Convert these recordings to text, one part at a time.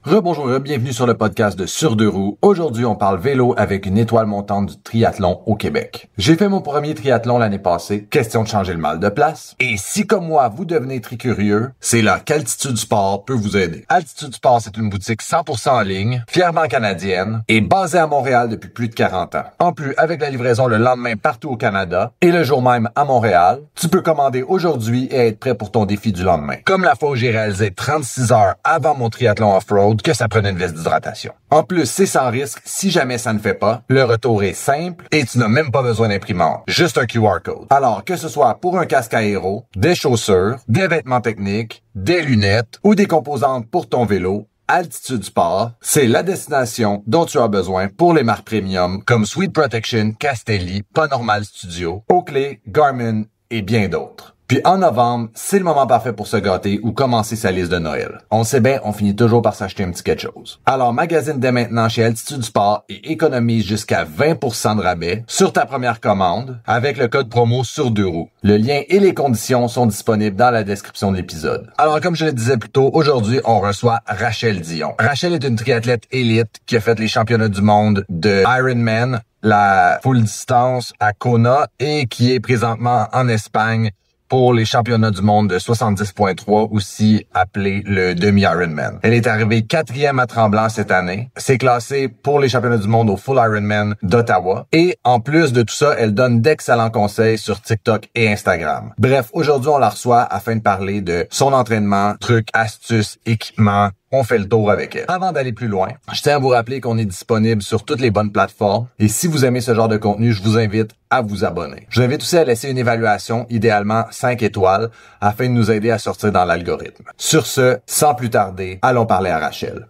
Rebonjour, bienvenue sur le podcast de Sur deux roues. Aujourd'hui, on parle vélo avec une étoile montante du triathlon au Québec. J'ai fait mon premier triathlon l'année passée, question de changer le mal de place. Et si comme moi, vous devenez tricurieux, c'est là qu'Altitude Sport peut vous aider. Altitude Sport, c'est une boutique 100% en ligne, fièrement canadienne et basée à Montréal depuis plus de 40 ans. En plus, avec la livraison le lendemain partout au Canada et le jour même à Montréal, tu peux commander aujourd'hui et être prêt pour ton défi du lendemain. Comme la fois où j'ai réalisé 36 heures avant mon triathlon off-road, que ça prenait une veste d'hydratation. En plus, c'est sans risque si jamais ça ne fait pas. Le retour est simple et tu n'as même pas besoin d'imprimante. Juste un QR code. Alors, que ce soit pour un casque aéro, des chaussures, des vêtements techniques, des lunettes ou des composantes pour ton vélo, Altitude Sport, c'est la destination dont tu as besoin pour les marques premium comme Sweet Protection, Castelli, Pas Normal Studio, Oakley, Garmin et bien d'autres. Puis en novembre, c'est le moment parfait pour se gâter ou commencer sa liste de Noël. On sait bien, on finit toujours par s'acheter un petit quelque chose. Alors magasine dès maintenant chez Altitude Sport et économise jusqu'à 20% de rabais sur ta première commande avec le code promo sur deux roues. Le lien et les conditions sont disponibles dans la description de l'épisode. Alors comme je le disais plus tôt, aujourd'hui on reçoit Rachel Dion. Rachel est une triathlète élite qui a fait les championnats du monde de Ironman, la full distance à Kona et qui est présentement en Espagne pour les championnats du monde de 70.3, aussi appelé le demi-Ironman. Elle est arrivée 4e à Tremblant cette année. C'est classé pour les championnats du monde au Full Ironman d'Ottawa. Et en plus de tout ça, elle donne d'excellents conseils sur TikTok et Instagram. Bref, aujourd'hui, on la reçoit afin de parler de son entraînement, trucs, astuces, équipements. On fait le tour avec elle. Avant d'aller plus loin, je tiens à vous rappeler qu'on est disponible sur toutes les bonnes plateformes. Et si vous aimez ce genre de contenu, je vous invite à vous abonner. Je vous invite aussi à laisser une évaluation, idéalement 5 étoiles, afin de nous aider à sortir dans l'algorithme. Sur ce, sans plus tarder, allons parler à Rachel.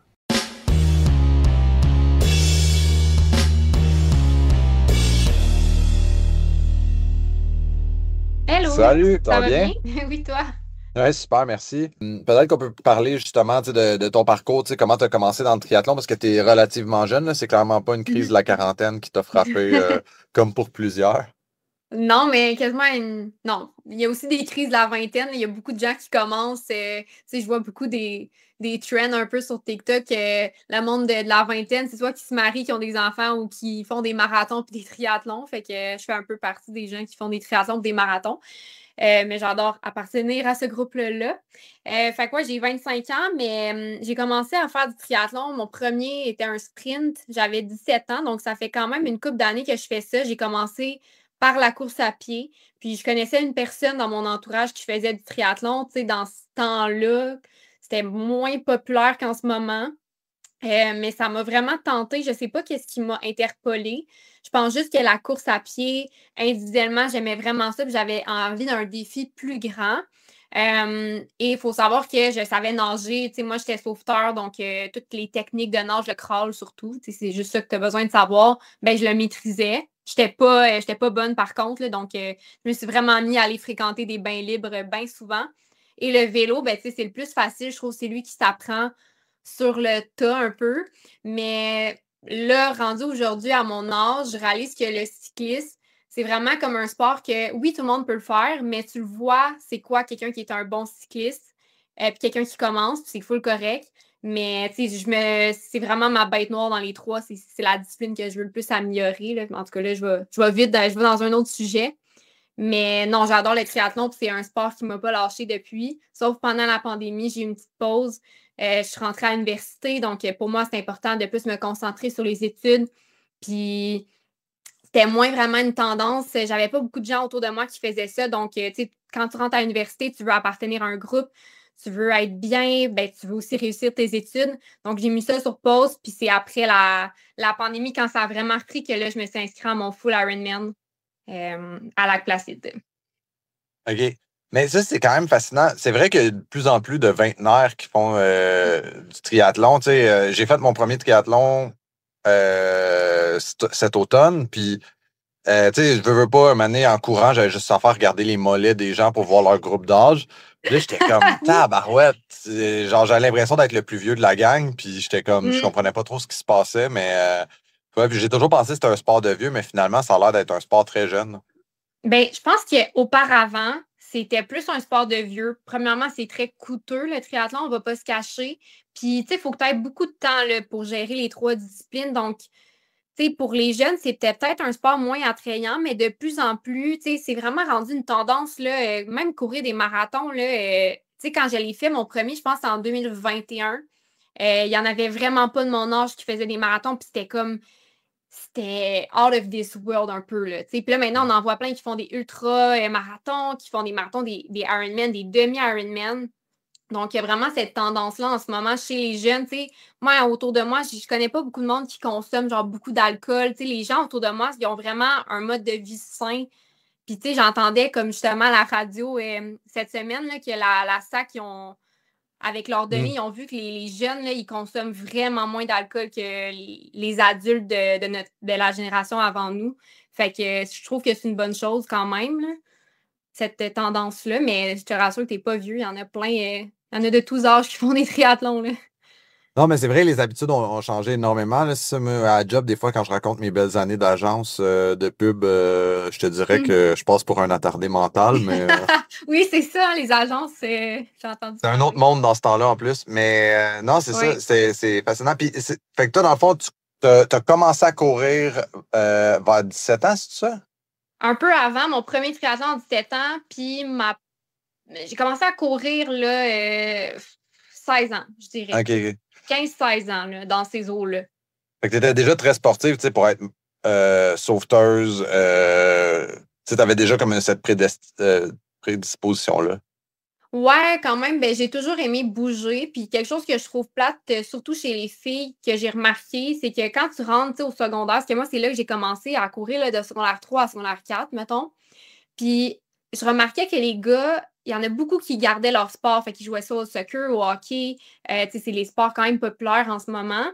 Hello, Salut, ça ça va va bien? bien? Oui, toi? Ouais, super, merci. Peut-être qu'on peut parler justement tu sais, de ton parcours, tu sais, comment tu as commencé dans le triathlon, parce que tu es relativement jeune, là, c'est clairement pas une crise de Mhm. la quarantaine qui t'a frappé comme pour plusieurs. Non, mais quasiment non. Il y a aussi des crises de la vingtaine. Il y a beaucoup de gens qui commencent. Tu sais, je vois beaucoup des trends un peu sur TikTok. Le monde de la vingtaine, c'est soit qui se marient, qui ont des enfants ou qui font des marathons puis des triathlons. Fait que je fais un peu partie des gens qui font des triathlons et des marathons. Mais j'adore appartenir à ce groupe-là. Fait que moi, j'ai 25 ans, mais j'ai commencé à faire du triathlon. Mon premier était un sprint. J'avais 17 ans, donc ça fait quand même une couple d'années que je fais ça. J'ai commencé par la course à pied. Puis je connaissais une personne dans mon entourage qui faisait du triathlon. Tu sais, dans ce temps-là, c'était moins populaire qu'en ce moment. Mais ça m'a vraiment tenté. Je sais pas qu'est-ce qui m'a interpellée. Je pense juste que la course à pied, individuellement, j'aimais vraiment ça. Puis j'avais envie d'un défi plus grand. Et il faut savoir que je savais nager. Tu sais, moi, j'étais sauveteur, donc toutes les techniques de nage, le crawl surtout, tu sais, c'est juste ça que tu as besoin de savoir. Ben, je le maîtrisais. J'étais pas bonne par contre, là, donc je me suis vraiment mis à aller fréquenter des bains libres bien souvent. Et le vélo, ben, tu sais, c'est le plus facile. Je trouve que c'est lui qui s'apprend sur le tas un peu. Mais là, rendu aujourd'hui à mon âge, je réalise que le cyclisme, c'est vraiment comme un sport que, oui, tout le monde peut le faire, mais tu le vois, c'est quoi quelqu'un qui est un bon cycliste, puis quelqu'un qui commence, puis c'est full correct. Mais tu sais, c'est vraiment ma bête noire dans les trois. C'est la discipline que je veux le plus améliorer. Là. En tout cas, là, je vais vite, je vais dans un autre sujet. Mais non, j'adore le triathlon, puis c'est un sport qui ne m'a pas lâché depuis. Sauf pendant la pandémie, j'ai eu une petite pause. Je suis rentrée à l'université, donc pour moi, c'est important de plus me concentrer sur les études. Puis c'était moins vraiment une tendance. J'avais pas beaucoup de gens autour de moi qui faisaient ça. Donc, tu sais, quand tu rentres à l'université, tu veux appartenir à un groupe, tu veux être bien, ben, tu veux aussi réussir tes études. Donc, j'ai mis ça sur pause. Puis c'est après la pandémie, quand ça a vraiment repris, que là, je me suis inscrite à mon full Ironman à Lac-Placide. OK. Mais ça, c'est quand même fascinant. C'est vrai qu'il y a de plus en plus de vingtenaires qui font du triathlon. Tu sais, j'ai fait mon premier triathlon cet automne, puis tu sais, je veux pas, un année en courant, j'avais juste à faire regarder les mollets des gens pour voir leur groupe d'âge. Puis là, j'étais comme, Oui. tabarouette. Genre, j'avais l'impression d'être le plus vieux de la gang, puis j'étais comme, je Mm. comprenais pas trop ce qui se passait, mais ouais, puis j'ai toujours pensé que c'était un sport de vieux, mais finalement, ça a l'air d'être un sport très jeune. Ben, je pense qu'auparavant, c'était plus un sport de vieux. Premièrement, c'est très coûteux, le triathlon, on va pas se cacher. Puis, tu sais, il faut que tu aies beaucoup de temps là, pour gérer les 3 disciplines. Donc, tu sais, pour les jeunes, c'est peut-être un sport moins attrayant, mais de plus en plus, tu sais, c'est vraiment rendu une tendance, là, même courir des marathons, là, tu sais, quand je l'ai fait, mon premier, je pense, c'est en 2021. Il y en avait vraiment pas de mon âge qui faisait des marathons, puis c'était out of this world un peu, là, tu sais. Puis là, maintenant, on en voit plein qui font des ultra-marathons, qui font des marathons, des Ironman, des demi-Ironman. Donc, il y a vraiment cette tendance-là en ce moment chez les jeunes. Tu sais, moi, autour de moi, je connais pas beaucoup de monde qui consomme genre beaucoup d'alcool. Tu sais, les gens autour de moi, ils ont vraiment un mode de vie sain. Puis, tu sais, j'entendais comme justement à la radio cette semaine là, que la SAC, avec leurs données, ils ont vu que les jeunes, là, ils consomment vraiment moins d'alcool que les adultes de la génération avant nous. Fait que je trouve que c'est une bonne chose quand même, là, cette tendance-là. Mais je te rassure que t'es pas vieux. Il y en a plein. Il y en a de tous âges qui font des triathlons, là. Non, mais c'est vrai, les habitudes ont changé énormément. Là. Ça, à la job, des fois, quand je raconte mes belles années d'agence de pub, je te dirais que je passe pour un attardé mental, mais Oui, c'est ça, les agences, j'ai entendu c'est un parler. autre monde dans ce temps-là en plus. Mais non, c'est Oui. ça, c'est fascinant. Puis, fait que toi, dans le fond, tu as commencé à courir vers 17 ans, c'est ça? Un peu avant, mon premier triathlon à 17 ans, puis j'ai commencé à courir là, 16 ans, je dirais. OK. 15-16 ans, là, dans ces eaux-là. Fait que tu étais déjà très sportive, tu sais, pour être sauveteuse. Tu avais déjà comme cette prédisposition-là. Ouais, quand même, ben, j'ai toujours aimé bouger. Puis quelque chose que je trouve plate, surtout chez les filles, que j'ai remarqué, c'est que quand tu rentres tu sais, au secondaire, parce que moi, c'est là que j'ai commencé à courir là, de secondaire 3 à secondaire 4, mettons. Puis je remarquais que les gars, il y en a beaucoup qui gardaient leur sport, fait qu'ils jouaient ça au soccer, au hockey. Tu sais, c'est les sports quand même populaires en ce moment.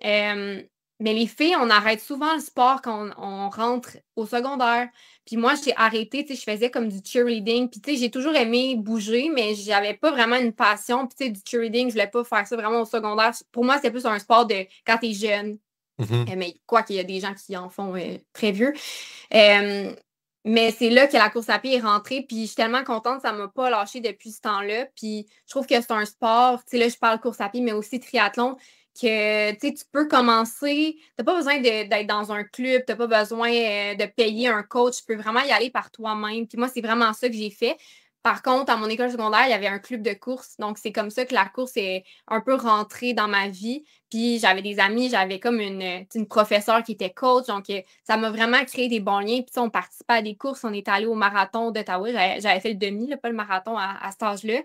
Euh, mais les filles, on arrête souvent le sport quand on rentre au secondaire. Puis moi, j'ai arrêté, tu sais, je faisais comme du cheerleading. Puis tu sais, j'ai toujours aimé bouger, mais j'avais pas vraiment une passion. Puis tu sais, du cheerleading, je voulais pas faire ça vraiment au secondaire. Pour moi, c'est plus un sport de quand t'es jeune. Mais quoi qu'il y a des gens qui en font très vieux. Mais c'est là que la course à pied est rentrée, puis je suis tellement contente, ça m'a pas lâché depuis ce temps-là. Puis je trouve que c'est un sport, tu sais, là, je parle course à pied, mais aussi triathlon, que tu sais, tu peux commencer, t'as pas besoin d'être dans un club, t'as pas besoin de payer un coach, tu peux vraiment y aller par toi-même. Puis moi, c'est vraiment ça que j'ai fait. Par contre, à mon école secondaire, il y avait un club de course, donc c'est comme ça que la course est un peu rentrée dans ma vie. Puis j'avais des amis, j'avais comme une professeure qui était coach, donc ça m'a vraiment créé des bons liens. Puis on participait à des courses, on est allé au marathon d'Ottawa, j'avais fait le demi, là, pas le marathon à cet âge-là.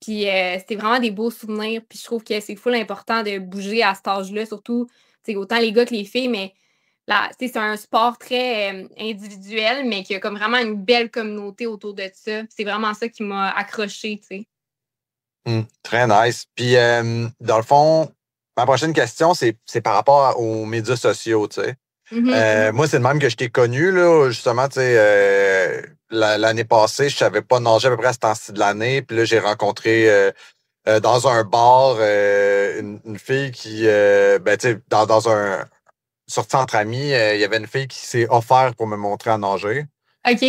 Puis c'était vraiment des beaux souvenirs. Puis je trouve que c'est full important de bouger à cet âge-là, surtout autant les gars que les filles, mais là, c'est un sport très individuel, mais qui a comme vraiment une belle communauté autour de ça. C'est vraiment ça qui m'a accroché, tu sais. Très nice. Puis, dans le fond, ma prochaine question, c'est par rapport aux médias sociaux, tu sais. Moi, c'est le même que je t'ai connu, là, justement, tu sais, l'année passée, je savais pas nager à peu près à ce temps-ci de l'année. Puis là, j'ai rencontré dans un bar une fille qui, ben, tu sais, dans un sortie entre amis, il y avait une fille qui s'est offerte pour me montrer à nager. OK.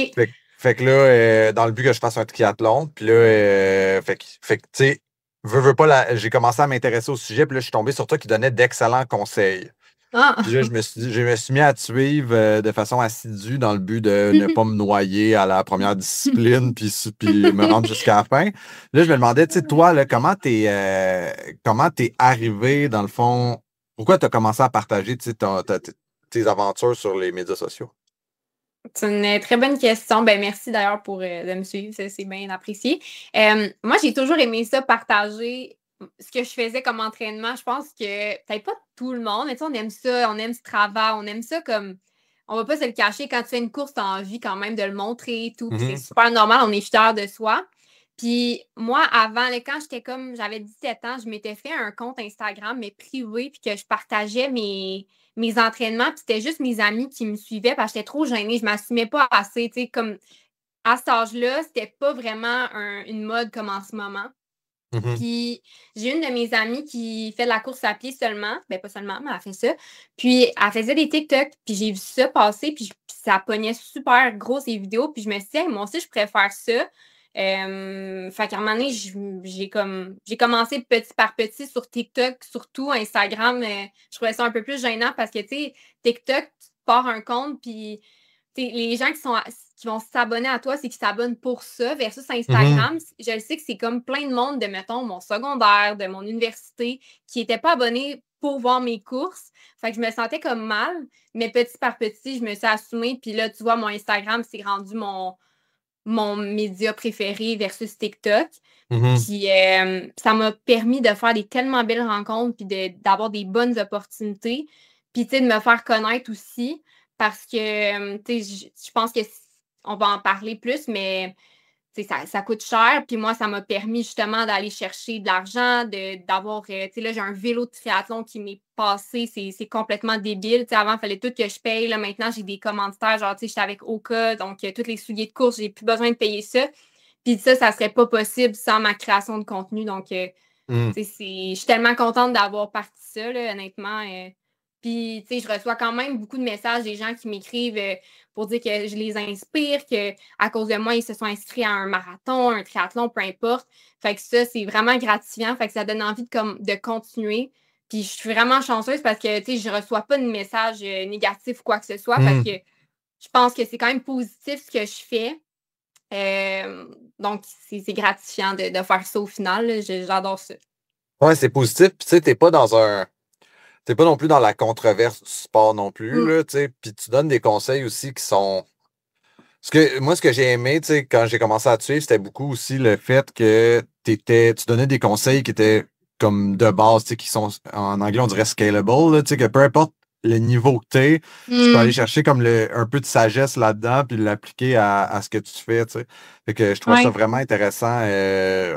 Fait que là, dans le but que je fasse un triathlon, puis là, fait que tu sais, veux pas, j'ai commencé à m'intéresser au sujet, puis là, je suis tombé sur toi qui donnait d'excellents conseils. Ah. Puis là, je me suis mis à te suivre de façon assidue dans le but de ne pas me noyer à la première discipline puis me rendre jusqu'à la fin. Là, je me demandais, tu sais, toi, là, comment t'es arrivé, dans le fond, pourquoi tu as commencé à partager tes aventures sur les médias sociaux? C'est une très bonne question. Ben, merci d'ailleurs pour de me suivre. C'est bien apprécié. Moi, j'ai toujours aimé ça, partager ce que je faisais comme entraînement. Je pense que peut-être pas tout le monde, mais tu sais, on aime ça, on aime ce travail, on aime ça comme. On va pas se le cacher. Quand tu fais une course, tu as envie quand même de le montrer et tout. C'est super normal, on est fiers de soi. Puis moi, avant, là, quand j'avais 17 ans, je m'étais fait un compte Instagram, mais privé, puis que je partageais mes entraînements, puis c'était juste mes amis qui me suivaient parce que j'étais trop gênée, je m'assumais pas assez, tu sais, comme à cet âge-là, c'était pas vraiment une mode comme en ce moment. Puis j'ai une de mes amies qui fait de la course à pied seulement, ben pas seulement, mais elle fait ça. Puis elle faisait des TikTok, puis j'ai vu ça passer, puis ça pognait super gros ces vidéos, puis je me suis dit, hey, moi aussi, je pourrais faire ça. Fait qu'à un moment donné, j'ai commencé petit par petit sur TikTok, surtout Instagram. Je trouvais ça un peu plus gênant parce que, tu sais, TikTok, tu pars un compte, puis les gens qui vont s'abonner à toi, c'est qu'ils s'abonnent pour ça, versus Instagram. Je le sais que c'est comme plein de monde de, mettons, mon secondaire, de mon université, qui n'étaient pas abonnés pour voir mes courses. Fait que je me sentais comme mal, mais petit par petit, je me suis assumée. Puis là, tu vois, mon Instagram, c'est rendu mon média préféré versus TikTok. Puis ça m'a permis de faire des tellement belles rencontres puis d'avoir des bonnes opportunités. Puis, tu sais, de me faire connaître aussi parce que, tu sais, je pense qu'on va en parler plus, mais ça coûte cher. Puis moi, ça m'a permis justement d'aller chercher de l'argent, d'avoir, tu sais, là, j'ai un vélo de triathlon qui m'est passé. C'est complètement débile. Tu sais, avant, il fallait tout que je paye. Là, maintenant, j'ai des commanditaires. Genre, tu sais, j'étais avec Oka, donc tous les souliers de course, j'ai plus besoin de payer ça. Puis ça serait pas possible sans ma création de contenu. Donc, tu sais, je suis tellement contente d'avoir parti ça, là, honnêtement. Puis, tu sais, je reçois quand même beaucoup de messages des gens qui m'écrivent pour dire que je les inspire, qu'à cause de moi, ils se sont inscrits à un marathon, un triathlon, peu importe. Fait que ça, c'est vraiment gratifiant. Fait que ça donne envie de continuer. Puis, je suis vraiment chanceuse parce que, tu sais, je reçois pas de messages négatifs ou quoi que ce soit. Fait que je pense que c'est quand même positif ce que je fais. Donc, c'est gratifiant de faire ça au final. J'adore ça. Ouais, c'est positif. Puis, tu sais, t'es pas non plus dans la controverse du sport non plus, là, tu sais. Puis, tu donnes des conseils aussi qui sont. Moi, ce que j'ai aimé, tu sais, quand j'ai commencé à te suivre, c'était beaucoup aussi le fait que tu donnais des conseils qui étaient comme de base, tu sais, qui sont, en anglais, on dirait scalable, là, tu sais, que peu importe le niveau que t'es, tu peux aller chercher comme un peu de sagesse là-dedans puis l'appliquer à ce que tu fais, tu sais. Fait que je trouve ça vraiment intéressant.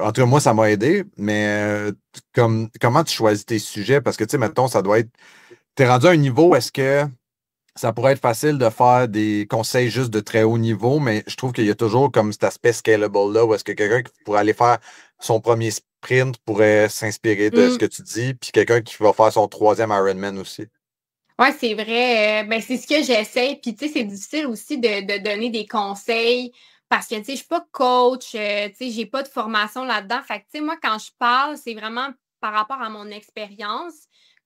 En tout cas, moi, ça m'a aidé, mais comment tu choisis tes sujets? Parce que, tu sais, mettons, ça doit être. T'es rendu à un niveau, est-ce que ça pourrait être facile de faire des conseils juste de très haut niveau, mais je trouve qu'il y a toujours comme cet aspect scalable-là où est-ce que quelqu'un qui pourrait aller faire son premier sprint pourrait s'inspirer de ce que tu dis, puis quelqu'un qui va faire son 3e Ironman aussi. Oui, c'est vrai. Ben, c'est ce que j'essaie. Puis, tu sais, c'est difficile aussi de donner des conseils parce que, tu sais, je suis pas coach, tu sais, j'ai pas de formation là-dedans. Fait que, tu sais, moi, quand je parle, c'est vraiment par rapport à mon expérience.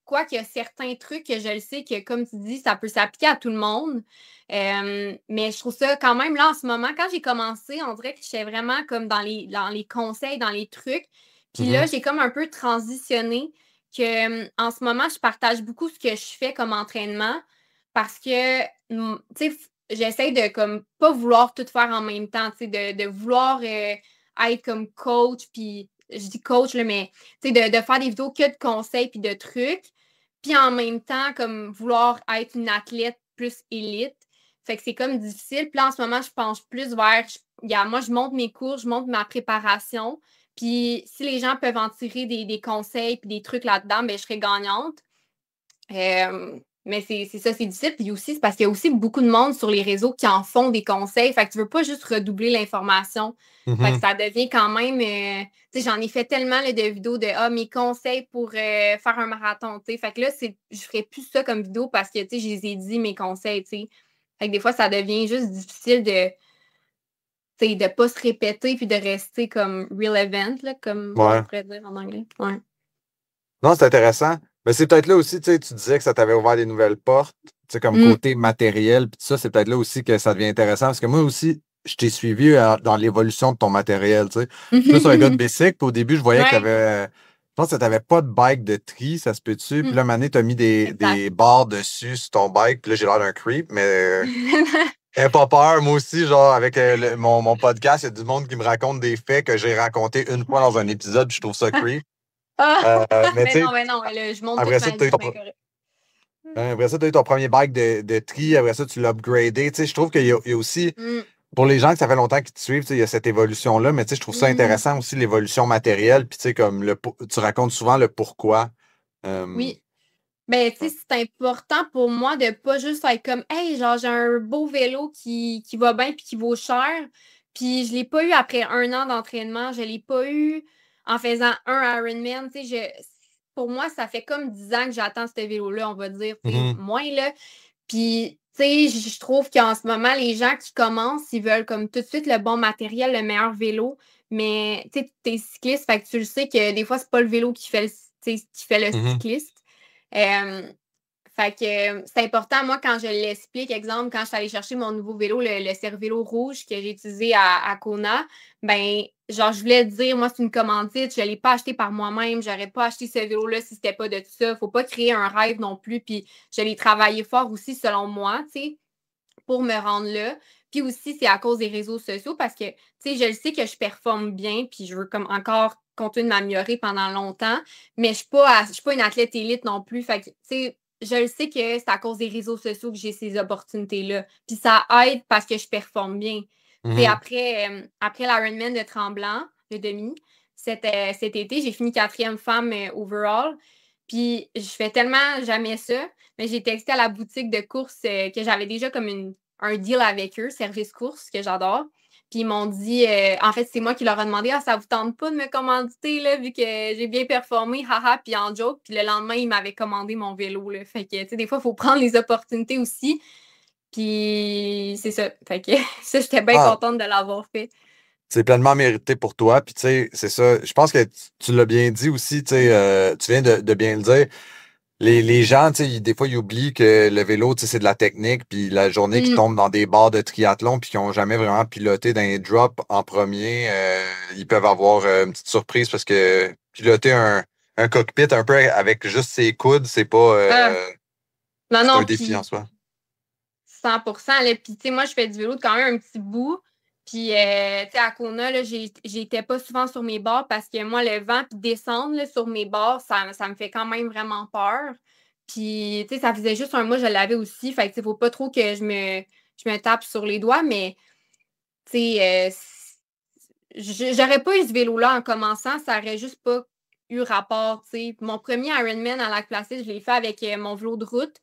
Quoique, il y a certains trucs que je le sais que, comme tu dis, ça peut s'appliquer à tout le monde. Mais je trouve ça quand même, là, en ce moment, quand j'ai commencé, on dirait que j'étais vraiment comme dans les conseils, dans les trucs. Puis là, j'ai comme un peu transitionné que en ce moment, je partage beaucoup ce que je fais comme entraînement parce que, tu sais, j'essaie de comme pas vouloir tout faire en même temps, tu sais, de vouloir être comme coach, puis je dis coach, là, mais tu sais, de faire des vidéos que de conseils puis de trucs, puis en même temps, comme vouloir être une athlète plus élite. Fait que c'est comme difficile. Puis là, en ce moment, je penche plus vers, moi, je monte mes cours, je monte ma préparation. Puis si les gens peuvent en tirer des conseils puis des trucs là-dedans, ben, je serais gagnante. Mais c'est ça, c'est difficile. Puis aussi, c'est parce qu'il y a aussi beaucoup de monde sur les réseaux qui en font des conseils. Fait que tu veux pas juste redoubler l'information. Fait que ça devient quand même. Tu sais, j'en ai fait tellement là, de vidéos de mes conseils pour faire un marathon. T'sais. Fait que là, je ferais plus ça comme vidéo parce que je les ai dit mes conseils. T'sais. Fait que des fois, ça devient juste difficile de ne pas se répéter puis de rester comme relevant, là, comme on pourrait dire en anglais. Ouais. Non, c'est intéressant. Mais c'est peut-être là aussi, tu disais que ça t'avait ouvert des nouvelles portes, comme côté matériel, puis tout ça, c'est peut-être là aussi que ça devient intéressant. Parce que moi aussi, je t'ai suivi dans l'évolution de ton matériel, tu sais. Toi, sur un gars de bicycle, puis au début, je voyais que t'avais. Je pense que t'avais pas de bike de tri, ça se peut-tu? Puis là, Mané, t'as mis des barres dessus sur ton bike, puis là, j'ai l'air d'un creep, mais. Aie pas peur, moi aussi, genre, avec mon podcast, il y a du monde qui me raconte des faits que j'ai racontés une fois dans un épisode, puis je trouve ça creep. Mais non, je monte toute ma vie, après ça, tu as eu ton premier bike de tri, après ça, tu l'as upgradé. Tu sais, je trouve qu'il y a aussi, pour les gens que ça fait longtemps qu'ils te suivent, il y a cette évolution-là, mais tu sais, je trouve ça intéressant aussi, l'évolution matérielle, puis tu sais, comme tu racontes souvent le pourquoi. Oui. Ben, tu sais, c'est important pour moi de pas juste être comme, hey, genre, j'ai un beau vélo qui va bien puis qui vaut cher. Puis je l'ai pas eu après 1 an d'entraînement. Je l'ai pas eu en faisant un Ironman. Tu sais, pour moi, ça fait comme 10 ans que j'attends ce vélo-là, on va dire. Moins, là. Puis sais, je trouve qu'en ce moment, les gens qui commencent, ils veulent comme tout de suite le bon matériel, le meilleur vélo. Mais tu sais, t'es cycliste, fait que tu le sais que des fois, c'est pas le vélo qui fait le cycliste. Fait que c'est important, moi, quand je l'explique, exemple, quand je suis allée chercher mon nouveau vélo, le Cervélo rouge que j'ai utilisé à Kona, ben, genre, je voulais dire, moi, c'est une commandite, je ne l'ai pas acheté par moi-même, j'aurais pas acheté ce vélo-là si c'était pas de tout ça. Faut pas créer un rêve non plus, puis je l'ai travaillé fort aussi, selon moi, tu sais, pour me rendre là. Puis aussi, c'est à cause des réseaux sociaux parce que, tu sais, je le sais que je performe bien, puis je veux comme encore continuer de m'améliorer pendant longtemps, mais je suis pas une athlète élite non plus. Fait que, tu sais, je le sais que c'est à cause des réseaux sociaux que j'ai ces opportunités-là. Puis ça aide parce que je performe bien. C'est après l'Ironman de Tremblant, le demi, cet été, j'ai fini 4e femme overall. Puis je fais tellement jamais ça, mais j'ai texté à la boutique de course que j'avais déjà comme un deal avec eux, service course, que j'adore. Puis ils m'ont dit, en fait, c'est moi qui leur ai demandé, ça vous tente pas de me commanditer, là, vu que j'ai bien performé, haha, puis en joke. Puis le lendemain, ils m'avaient commandé mon vélo, là. Fait que, tu sais, des fois, il faut prendre les opportunités aussi. Puis c'est ça. Fait que ça, j'étais bien contente de l'avoir fait. C'est pleinement mérité pour toi. Puis, tu sais, c'est ça. Je pense que tu l'as bien dit aussi, tu sais, tu viens de bien le dire. Les gens, tu sais, des fois, ils oublient que le vélo, tu sais, c'est de la technique. Puis la journée qu'ils tombent dans des barres de triathlon puis qu'ils n'ont jamais vraiment piloté dans les drops en premier, ils peuvent avoir une petite surprise parce que piloter un cockpit un peu avec juste ses coudes, c'est pas non, c'est non, un défi en soi. 100%. Là. Puis, tu sais, moi, je fais du vélo de quand même un petit bout. Puis, tu sais, à Kona, là, j'étais pas souvent sur mes bords parce que moi, le vent, puis descendre là, sur mes bords, ça me fait quand même vraiment peur. Puis, tu sais, ça faisait juste un mois, je l'avais aussi. Fait que, tu sais, faut pas trop que je me tape sur les doigts, mais, tu sais, j'aurais pas eu ce vélo-là en commençant, ça aurait juste pas eu rapport, tu sais. Mon premier Ironman à Lac-Placide, je l'ai fait avec mon vélo de route.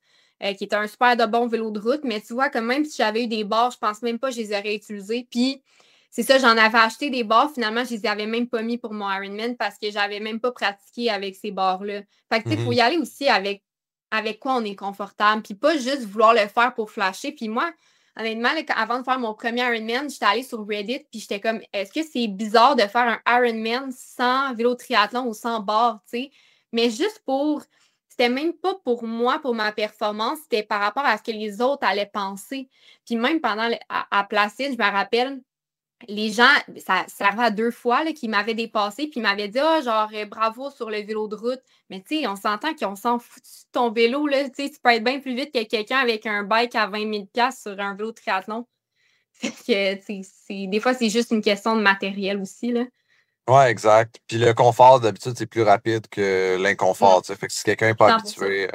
Qui était un super de bon vélo de route. Mais tu vois, que même si j'avais eu des barres, je pense même pas que je les aurais utilisés. Puis, c'est ça, j'en avais acheté des barres. Finalement, je les avais même pas mis pour mon Ironman parce que j'avais même pas pratiqué avec ces barres-là. Fait que, tu sais, il faut y aller aussi avec quoi on est confortable. Puis pas juste vouloir le faire pour flasher. Puis moi, honnêtement, là, avant de faire mon premier Ironman, j'étais allée sur Reddit. Puis j'étais comme, est-ce que c'est bizarre de faire un Ironman sans vélo triathlon ou sans barre, tu sais? Mais juste pour... C'était même pas pour moi, pour ma performance, c'était par rapport à ce que les autres allaient penser. Puis même pendant à Placide, je me rappelle, les gens, ça arrivait à 2 fois qu'ils m'avaient dépassé, puis ils m'avaient dit genre bravo sur le vélo de route. Mais tu sais, on s'entend qu'on s'en fout de ton vélo, là. Tu sais, tu peux être bien plus vite que quelqu'un avec un bike à 20 000 $ sur un vélo de triathlon. Fait que, des fois, c'est juste une question de matériel aussi, là. Ouais, exact. Puis le confort, d'habitude, c'est plus rapide que l'inconfort. Fait que si quelqu'un n'est pas 100%. habitué.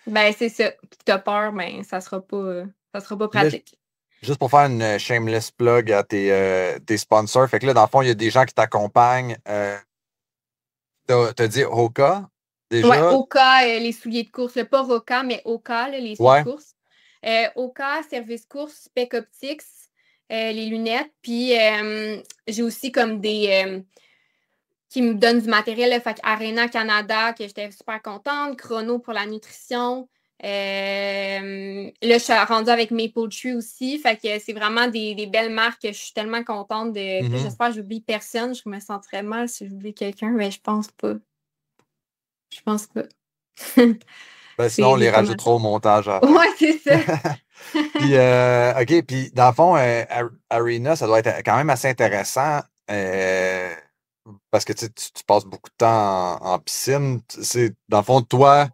Ben, c'est ça. Puis tu as peur, ben, ça sera pas pratique. Juste pour faire une shameless plug à tes sponsors. Fait que là, dans le fond, il y a des gens qui t'accompagnent. T'as dit Hoka déjà? Ouais, Hoka, les souliers de course. Pas Roka, mais Hoka, là, les souliers de course. Hoka, service course, Spec Optics, les lunettes. Puis j'ai aussi comme des qui me donnent du matériel. Là, fait Arena Canada, que j'étais super contente. Chrono pour la nutrition. Là, je suis rendue avec Maple Tree aussi. Fait que c'est vraiment des belles marques. Je suis tellement contente de. J'espère que j'oublie personne. Je me sentirais mal si j'oublie quelqu'un, mais je pense pas. Je pense pas. Ben, sinon, on les rajoutera au montage. Ouais, c'est ça. Puis, OK, puis dans le fond, Arena, ça doit être quand même assez intéressant parce que tu passes beaucoup de temps en piscine. Dans le fond, toi,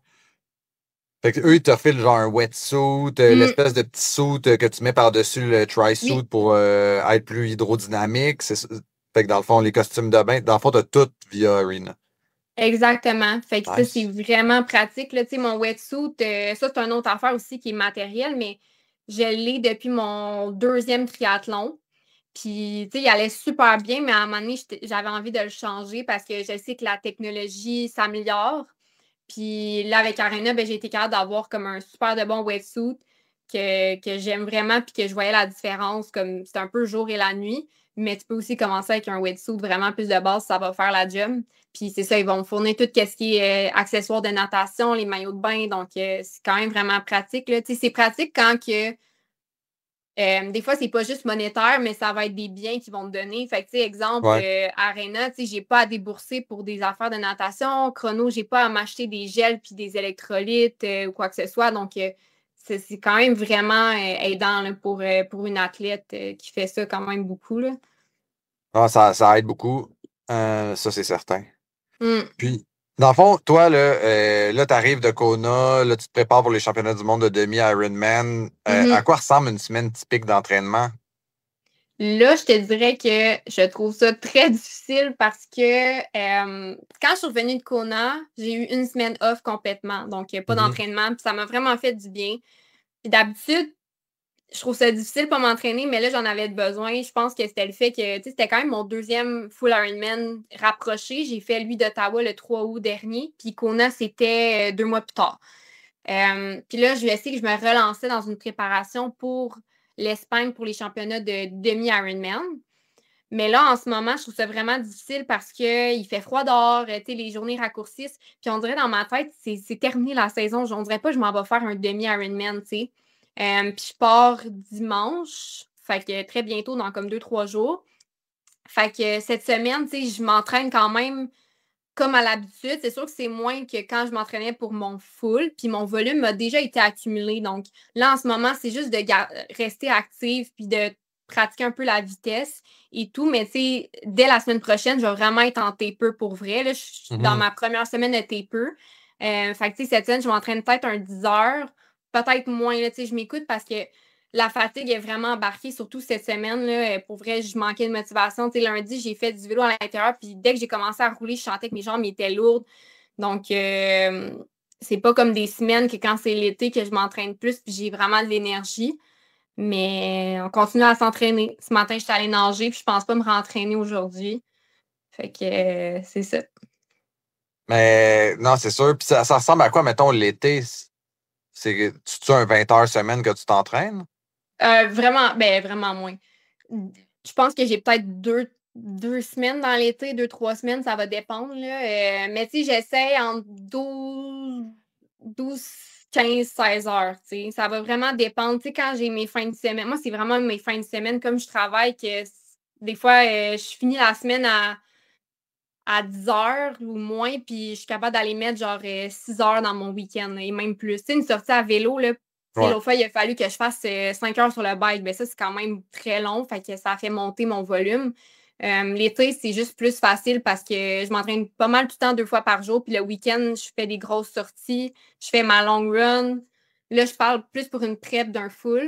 fait que eux, ils t'offrent genre un wetsuit, l'espèce de petit suit que tu mets par-dessus le tri-suit pour être plus hydrodynamique. Fait que dans le fond, les costumes de bain, dans le fond, t'as tout via Arena. Exactement. Fait que ça, c'est vraiment pratique. Là, mon wetsuit, ça, c'est une autre affaire aussi qui est matériel, mais je l'ai depuis mon 2e triathlon. Puis, tu sais, il allait super bien, mais à un moment donné, j'avais envie de le changer parce que je sais que la technologie s'améliore. Puis là, avec Arena, ben, j'ai été capable d'avoir comme un super de bon wetsuit que j'aime vraiment puis que je voyais la différence comme c'est un peu jour et la nuit. Mais tu peux aussi commencer avec un wetsuit vraiment plus de base, ça va faire la job. Puis c'est ça, ils vont me fournir tout ce qui est accessoires de natation, les maillots de bain. Donc, c'est quand même vraiment pratique. Là. C'est pratique quand que Des fois, c'est pas juste monétaire, mais ça va être des biens qu'ils vont te donner. Fait que, tu sais, exemple, Arena, tu sais, j'ai pas à débourser pour des affaires de natation. Chrono, j'ai pas à m'acheter des gels puis des électrolytes ou quoi que ce soit. Donc, c'est quand même vraiment aidant là, pour une athlète qui fait ça quand même beaucoup. Là. Ah, ça aide beaucoup. Ça, c'est certain. Mm. Puis, dans le fond, toi, là tu arrives de Kona, là, tu te prépares pour les championnats du monde de demi-Ironman. À quoi ressemble une semaine typique d'entraînement? Là, je te dirais que je trouve ça très difficile parce que quand je suis revenue de Kona, j'ai eu une semaine off complètement. Donc, pas d'entraînement. Puis ça m'a vraiment fait du bien. Puis d'habitude, je trouve ça difficile pour m'entraîner, mais là, j'en avais besoin. Je pense que c'était le fait que c'était quand même mon deuxième full Ironman rapproché. J'ai fait lui d'Ottawa le 3 août dernier. Puis Kona, c'était 2 mois plus tard. Puis là, je sais que je me relançais dans une préparation pour l'Espagne pour les championnats de demi-Ironman. Mais là, en ce moment, je trouve ça vraiment difficile parce qu'il fait froid dehors, les journées raccourcissent. Puis on dirait dans ma tête, c'est terminé la saison. On dirait pas que je m'en vais faire un demi-Ironman, tu sais. Puis je pars dimanche, fait que très bientôt, dans comme 2-3 jours. Fait que cette semaine, tu sais, je m'entraîne quand même comme à l'habitude. C'est sûr que c'est moins que quand je m'entraînais pour mon full, puis mon volume a déjà été accumulé. Donc là, en ce moment, c'est juste de rester active puis de pratiquer un peu la vitesse et tout. Mais tu sais, dès la semaine prochaine, je vais vraiment être en taper pour vrai. Là, je suis dans ma première semaine de taper. Fait que tu sais, cette semaine, je m'entraîne peut-être un 10 heures, peut-être moins. Là, tu sais, je m'écoute parce que la fatigue est vraiment embarquée, surtout cette semaine. Là, pour vrai, je manquais de motivation. Tu sais, lundi, j'ai fait du vélo à l'intérieur, puis dès que j'ai commencé à rouler, je sentais que mes jambes étaient lourdes. Donc, c'est pas comme des semaines que quand c'est l'été que je m'entraîne plus, puis j'ai vraiment de l'énergie. Mais on continue à s'entraîner. Ce matin, je suis allée nager, puis je pense pas me rentraîner aujourd'hui. Fait que c'est ça. Mais non, c'est sûr. Puis ça ressemble à quoi, mettons, l'été? Tu un 20 heures semaine que tu t'entraînes? Vraiment moins. Je pense que j'ai peut-être deux semaines dans l'été, 2-3 semaines, ça va dépendre. Là. Mais tu sais, j'essaie entre 12, 15, 16 heures. T'sais. Ça va vraiment dépendre. Tu sais, quand j'ai mes fins de semaine, moi, c'est vraiment mes fins de semaine, comme je travaille, que des fois, je finis la semaine à 10 heures ou moins, puis je suis capable d'aller mettre genre 6 heures dans mon week-end et même plus. Tu sais, une sortie à vélo, là, l'autre fois, il a fallu que je fasse 5 heures sur le bike. Ben ça, c'est quand même très long, fait que ça a fait monter mon volume. L'été, c'est juste plus facile parce que je m'entraîne pas mal tout le temps 2 fois par jour, puis le week-end, je fais des grosses sorties, je fais ma long run. Là, je parle plus pour une prep d'un full.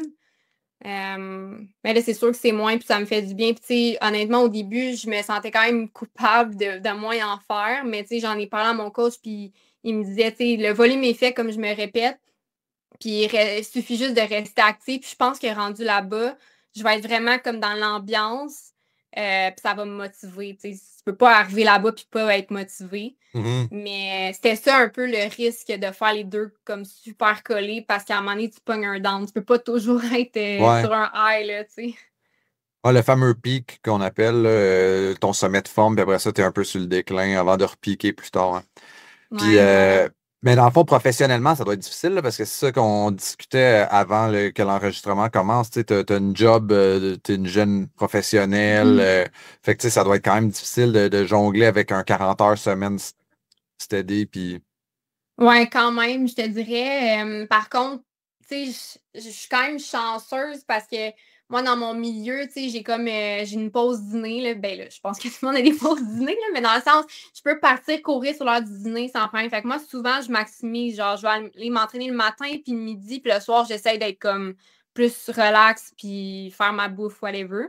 Mais là, c'est sûr que c'est moins, puis ça me fait du bien. Puis, tu sais, honnêtement, au début, je me sentais quand même coupable de moins en faire. Mais, tu sais, j'en ai parlé à mon coach, puis il me disait, tu sais, le volume est fait, comme je me répète. Puis, il suffit juste de rester actif. Puis, je pense que rendu là-bas, je vais être vraiment comme dans l'ambiance. Puis, ça va me motiver. Tu sais, tu peux pas arriver là-bas puis pas être motivé. Mais c'était ça un peu le risque de faire les deux comme super collés parce qu'à un moment donné, tu pognes un down. Tu peux pas toujours être sur un high, là, tu sais. Ah, le fameux pic qu'on appelle là, ton sommet de forme, puis après ça, tu es un peu sur le déclin avant de repiquer plus tard. Hein. Puis, mais dans le fond, professionnellement, ça doit être difficile là, parce que c'est ça qu'on discutait avant que l'enregistrement commence. Tu as une job, tu es une jeune professionnelle. Fait que ça doit être quand même difficile de jongler avec un 40 heures semaine steady. Puis... Ouais, quand même, je te dirais. Par contre, tu sais, je suis quand même chanceuse parce que moi, dans mon milieu, tu sais, j'ai une pause dîner. Là, ben là, je pense que tout le monde a des pauses dîner, là, mais dans le sens, je peux partir courir sur l'heure du dîner sans problème. Fait que moi, souvent, je maximise. Genre, je vais aller m'entraîner le matin, puis le midi, puis le soir, j'essaie d'être comme plus relax, puis faire ma bouffe, whatever.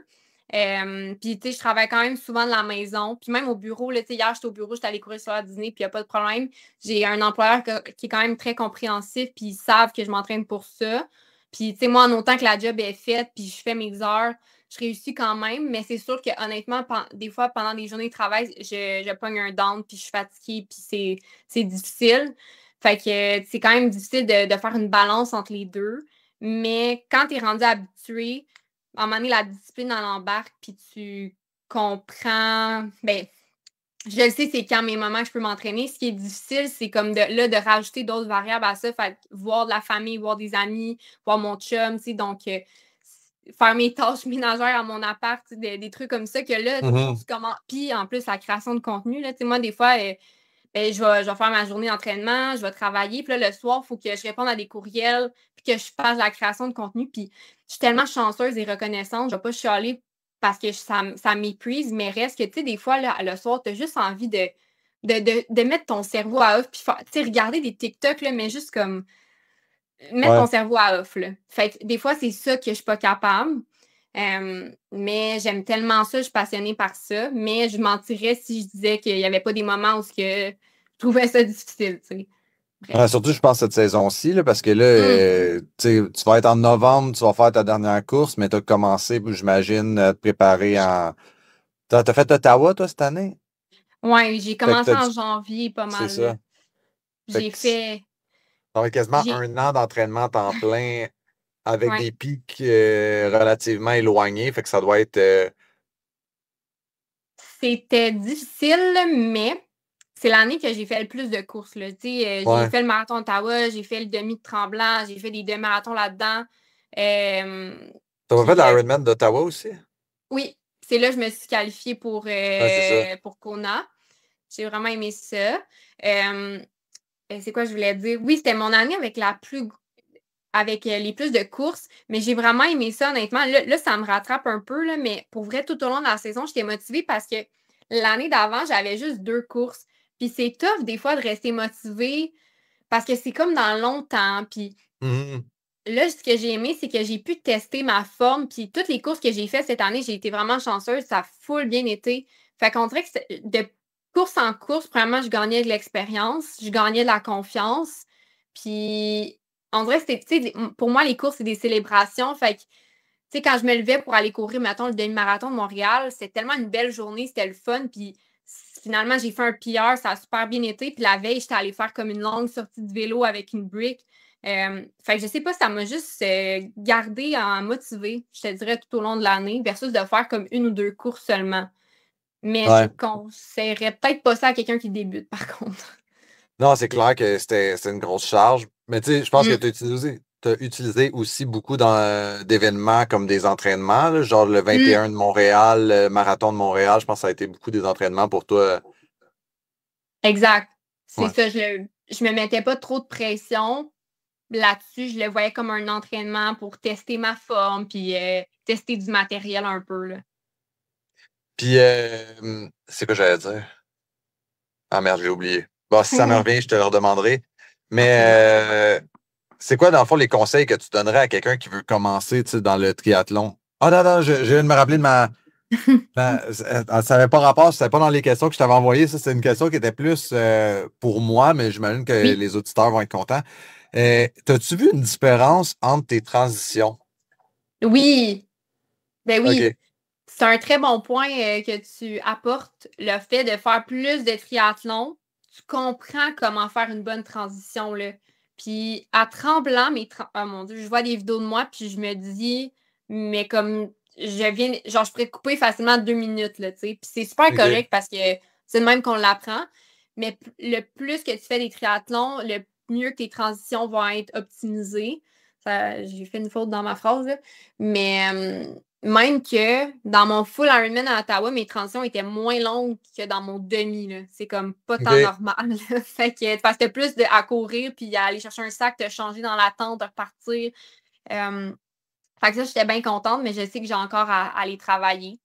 Puis, tu sais, je travaille quand même souvent de la maison. Puis même au bureau, là, tu sais, hier, j'étais au bureau, j'étais allée courir sur l'heure du dîner, puis il n'y a pas de problème. J'ai un employeur qui est quand même très compréhensif, puis ils savent que je m'entraîne pour ça. Puis, tu sais, moi, en autant que la job est faite, puis je fais mes heures, je réussis quand même. Mais c'est sûr que honnêtement, des fois, pendant des journées de travail, je pogne un down, puis je suis fatiguée, puis c'est difficile. Fait que c'est quand même difficile de faire une balance entre les deux. Mais quand tu es rendu habitué, à un moment donné, la discipline en embarque, puis tu comprends. Ben, je le sais, c'est quand mes moments que je peux m'entraîner. Ce qui est difficile, c'est comme de rajouter d'autres variables à ça. Fait voir de la famille, voir des amis, voir mon chum, tu sais. Donc, faire mes tâches ménagères à mon appart, des trucs comme ça que là, puis en plus, la création de contenu, là, moi, des fois, ben, je vais faire ma journée d'entraînement, je vais travailler, puis là, le soir, il faut que je réponde à des courriels, puis que je fasse la création de contenu, puis je suis tellement chanceuse et reconnaissante, je vais pas chialer parce que ça m'épuise, mais reste que, tu sais, des fois, là, le soir, tu as juste envie de mettre ton cerveau à off, puis tu sais, regarder des TikTok, là, mais juste comme mettre ton cerveau à off, là. Fait que des fois, c'est ça que je suis pas capable. Mais j'aime tellement ça, je suis passionnée par ça. Mais je mentirais si je disais qu'il n'y avait pas des moments où je trouvais ça difficile, tu sais. Surtout, je pense, cette saison-ci, là, parce que là, tu vas être en novembre, tu vas faire ta dernière course, mais tu as commencé, j'imagine, à te préparer en. T'as fait Ottawa, toi, cette année? Oui, j'ai commencé en janvier, pas mal. C'est ça. J'ai fait. Ça va être quasiment un an d'entraînement à temps plein avec des pics relativement éloignés. Fait que ça doit être. C'était difficile, mais c'est l'année que j'ai fait le plus de courses. Là. J'ai fait le marathon d'Ottawa, j'ai fait le demi de Tremblant, j'ai fait des demi-marathons là-dedans. T'as pas fait l'Ironman d'Ottawa aussi? Oui, c'est là que je me suis qualifiée pour Kona. J'ai vraiment aimé ça. C'est quoi je voulais dire? Oui, c'était mon année avec les plus de courses, mais j'ai vraiment aimé ça, honnêtement. Là, ça me rattrape un peu, là, mais pour vrai, tout au long de la saison, j'étais motivée parce que l'année d'avant, j'avais juste 2 courses. Puis c'est tough, des fois, de rester motivée parce que c'est comme dans longtemps. Puis là, ce que j'ai aimé, c'est que j'ai pu tester ma forme. Puis toutes les courses que j'ai faites cette année, j'ai été vraiment chanceuse. Ça a full bien été. Fait qu'on dirait que de course en course, premièrement, je gagnais de l'expérience, je gagnais de la confiance. Puis on dirait que c'était, pour moi, les courses, c'est des célébrations. Fait que, tu sais, quand je me levais pour aller courir, mettons, le demi-marathon de Montréal, c'était tellement une belle journée, c'était le fun. Puis finalement, j'ai fait un PR, ça a super bien été. Puis la veille, j'étais allée faire comme une longue sortie de vélo avec une brique. Fait que je sais pas, ça m'a juste gardé en motivée, je te dirais, tout au long de l'année, versus de faire comme 1 ou 2 courses seulement. Mais je conseillerais peut-être pas ça à quelqu'un qui débute, par contre. Non, c'est clair que c'était une grosse charge. Mais tu sais, je pense que tu as utilisé aussi beaucoup d'événements comme des entraînements, là, genre le 21 de Montréal, le marathon de Montréal. Je pense que ça a été beaucoup des entraînements pour toi. Exact. C'est ça. Je me mettais pas trop de pression là-dessus. Je le voyais comme un entraînement pour tester ma forme puis tester du matériel un peu. Là. Puis, c'est quoi j'allais dire? Ah merde, j'ai oublié. Bon, si ça me revient, je te le redemanderai. Mais c'est quoi, dans le fond, les conseils que tu donnerais à quelqu'un qui veut commencer dans le triathlon? Ah non, je viens de me rappeler de ça n'avait pas rapport, c'était pas dans les questions que je t'avais envoyées. Ça, c'est une question qui était plus pour moi, mais j'imagine que les auditeurs vont être contents. T'as-tu vu une différence entre tes transitions? Oui. Ben oui. Okay. C'est un très bon point que tu apportes, le fait de faire plus de triathlon. Tu comprends comment faire une bonne transition, là. Puis, à Tremblant, oh mon Dieu, je vois des vidéos de moi, puis je me dis, mais comme, je pourrais couper facilement 2 minutes, là, tu sais. Puis c'est super correct parce que c'est le même qu'on l'apprend. Mais le plus que tu fais des triathlons, le mieux que tes transitions vont être optimisées. J'ai fait une faute dans ma phrase, là. Mais même que dans mon full Ironman à Ottawa, mes transitions étaient moins longues que dans mon demi. Là. C'est comme pas tant normal. Fait que parce que plus à courir puis à aller chercher un sac, te changer dans la tente, de repartir. Fait que ça, j'étais bien contente, mais je sais que j'ai encore à aller travailler.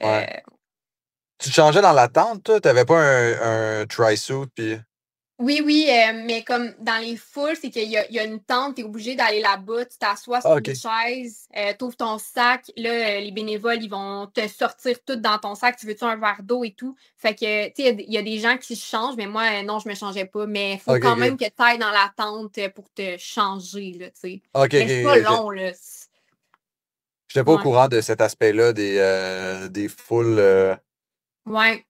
Tu te changeais dans la tente, toi? T'avais pas un tri-suit puis. Oui, mais comme dans les foules, c'est qu'il y a une tente, tu es obligé d'aller là-bas, tu t'assois sur une chaise, tu ouvres ton sac, là, les bénévoles, ils vont te sortir tout dans ton sac, tu veux-tu un verre d'eau et tout. Fait que, tu sais, il y a des gens qui se changent, mais moi, non, je me changeais pas. Mais il faut quand même que tu ailles dans la tente pour te changer, là, tu sais. Mais c'est pas long, là. Je n'étais pas au courant de cet aspect-là des foules. Ouais.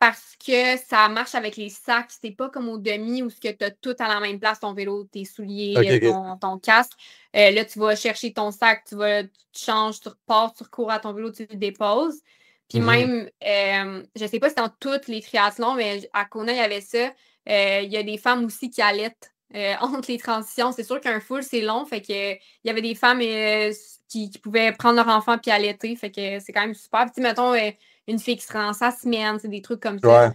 Parce que ça marche avec les sacs. C'est pas comme au demi où tu as tout à la même place, ton vélo, tes souliers, ton casque. Là, tu vas chercher ton sac, tu te changes, tu repars, tu recours à ton vélo, tu le déposes. Puis même, je sais pas si c'est dans tous les triathlons, mais à Kona, il y avait ça. Il y a des femmes aussi qui allaitent entre les transitions. C'est sûr qu'un full, c'est long. Fait que il y avait des femmes qui pouvaient prendre leur enfant puis allaiter. Fait que c'est quand même super. Puis, mettons, une fille qui se rend sa semaine, c'est des trucs comme ça. Ouais.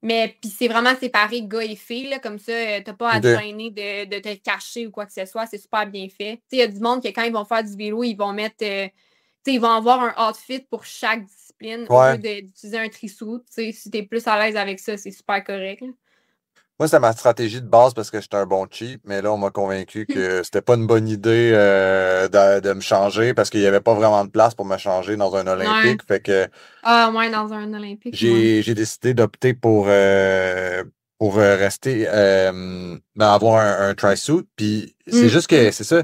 Mais puis c'est vraiment séparé gars et filles, là, comme ça, t'as pas à te gêner de te cacher ou quoi que ce soit. C'est super bien fait. Il y a du monde que quand ils vont faire du vélo, ils vont mettre. Ils vont avoir un outfit pour chaque discipline au lieu d'utiliser un trissou. Si t'es plus à l'aise avec ça, c'est super correct. Là. Moi, c'était ma stratégie de base parce que j'étais un bon cheap, mais là, on m'a convaincu que c'était pas une bonne idée de me changer parce qu'il y avait pas vraiment de place pour me changer dans un Olympique. Fait que dans un Olympique. J'ai décidé d'opter pour rester avoir un tri-suit. Puis c'est juste que c'est ça.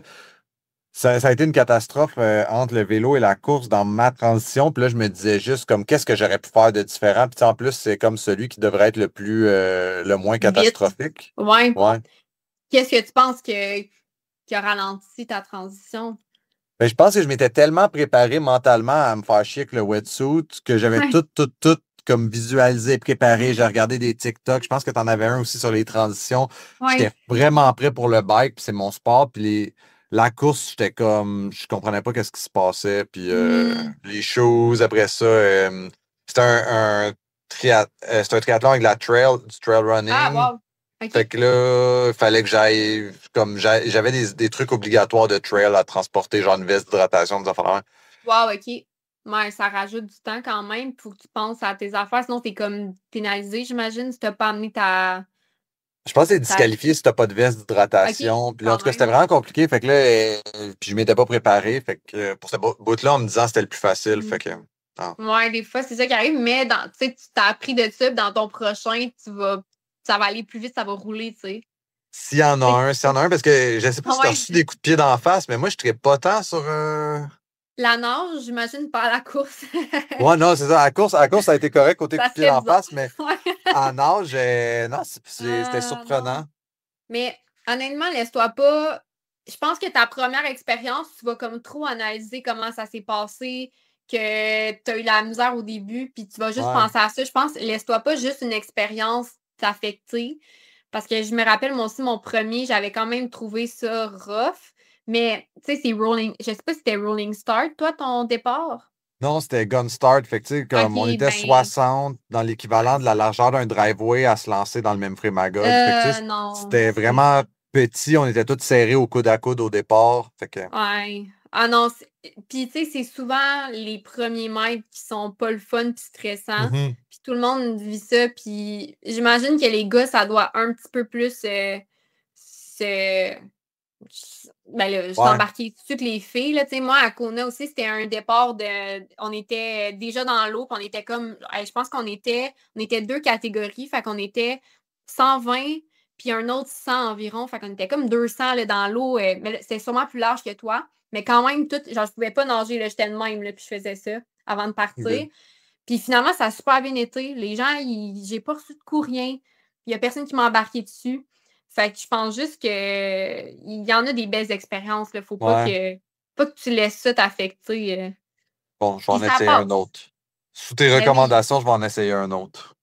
Ça a été une catastrophe entre le vélo et la course dans ma transition. Puis là, je me disais juste comme qu'est-ce que j'aurais pu faire de différent. Puis en plus, c'est comme celui qui devrait être le moins catastrophique. Ouais. Qu'est-ce que tu penses qui a ralenti ta transition? Ben, je pense que je m'étais tellement préparé mentalement à me faire chier avec le wetsuit que j'avais tout comme visualisé, préparé. J'ai regardé des TikTok. Je pense que tu en avais un aussi sur les transitions. J'étais vraiment prêt pour le bike, puis c'est mon sport. Puis la course, j'étais comme, je comprenais pas qu'est-ce qui se passait. Puis les choses, après ça, c'était un triathlon avec du trail running. Ah, wow. Okay. Fait que là, il fallait que j'aille, comme j'avais des trucs obligatoires de trail à transporter, genre une veste d'hydratation, des affaires. Wow, OK. Mais ça rajoute du temps quand même pour que tu penses à tes affaires. Sinon, t'es comme pénalisé, j'imagine, si t'as pas amené ta... Je pense que c'est disqualifié si t'as pas de veste d'hydratation. Okay, puis là, en tout cas, c'était vraiment compliqué. Fait que là, puis je m'étais pas préparé. Fait que pour ce bout-là, en me disant que c'était le plus facile. Fait que... Ouais, des fois, c'est ça qui arrive. Mais tu t'as appris de ça. Dans ton prochain, ça va aller plus vite, ça va rouler, tu sais. S'il y en a un, parce que je sais pas si t'as reçu des coups de pied d'en face, mais moi, je ne pas tant sur... La nage, j'imagine, pas à la course. Ouais, non, c'est ça. À la course, ça a été correct côté coup de pied d'en face, mais en nage, non, c'était surprenant. Non. Mais honnêtement, laisse-toi pas... Je pense que ta première expérience, tu vas comme trop analyser comment ça s'est passé, que tu as eu la misère au début, puis tu vas juste penser à ça. Je pense, laisse-toi pas juste une expérience t'affecter. Parce que je me rappelle, moi aussi, mon premier, j'avais quand même trouvé ça rough. Mais, tu sais, c'est rolling. Je sais pas si c'était rolling start, toi, ton départ? Non, c'était gun start. Fait que, tu sais, comme on était 60 dans l'équivalent de la largeur d'un driveway à se lancer dans le même free-magog. C'était vraiment petit. On était tous serrés au coude à coude au départ. Fait que... Ouais. Ah non, puis tu sais, c'est souvent les premiers mètres qui sont pas le fun puis stressants. Puis tout le monde vit ça. Puis j'imagine que les gars, ça doit un petit peu plus ben là, je suis embarquée tout de suite les filles. Là, moi, à Kona aussi, c'était un départ on était déjà dans l'eau, puis on était comme. Je pense qu'on était 2 catégories. Fait qu'on était 120, puis un autre 100 environ. Fait qu'on était comme 200 là, dans l'eau. Mais c'était sûrement plus large que toi. Mais quand même, genre, je pouvais pas nager. Là, j'étais de même, là, puis je faisais ça avant de partir. Puis finalement, ça a super bien été. Les gens, j'ai pas reçu de coup, rien. Il y a personne qui m'a embarqué dessus. Fait que je pense juste que il y en a des belles expériences. Il faut pas que tu laisses ça t'affecter. Bon, je vais en essayer un autre. Sous tes recommandations, je vais en essayer un autre.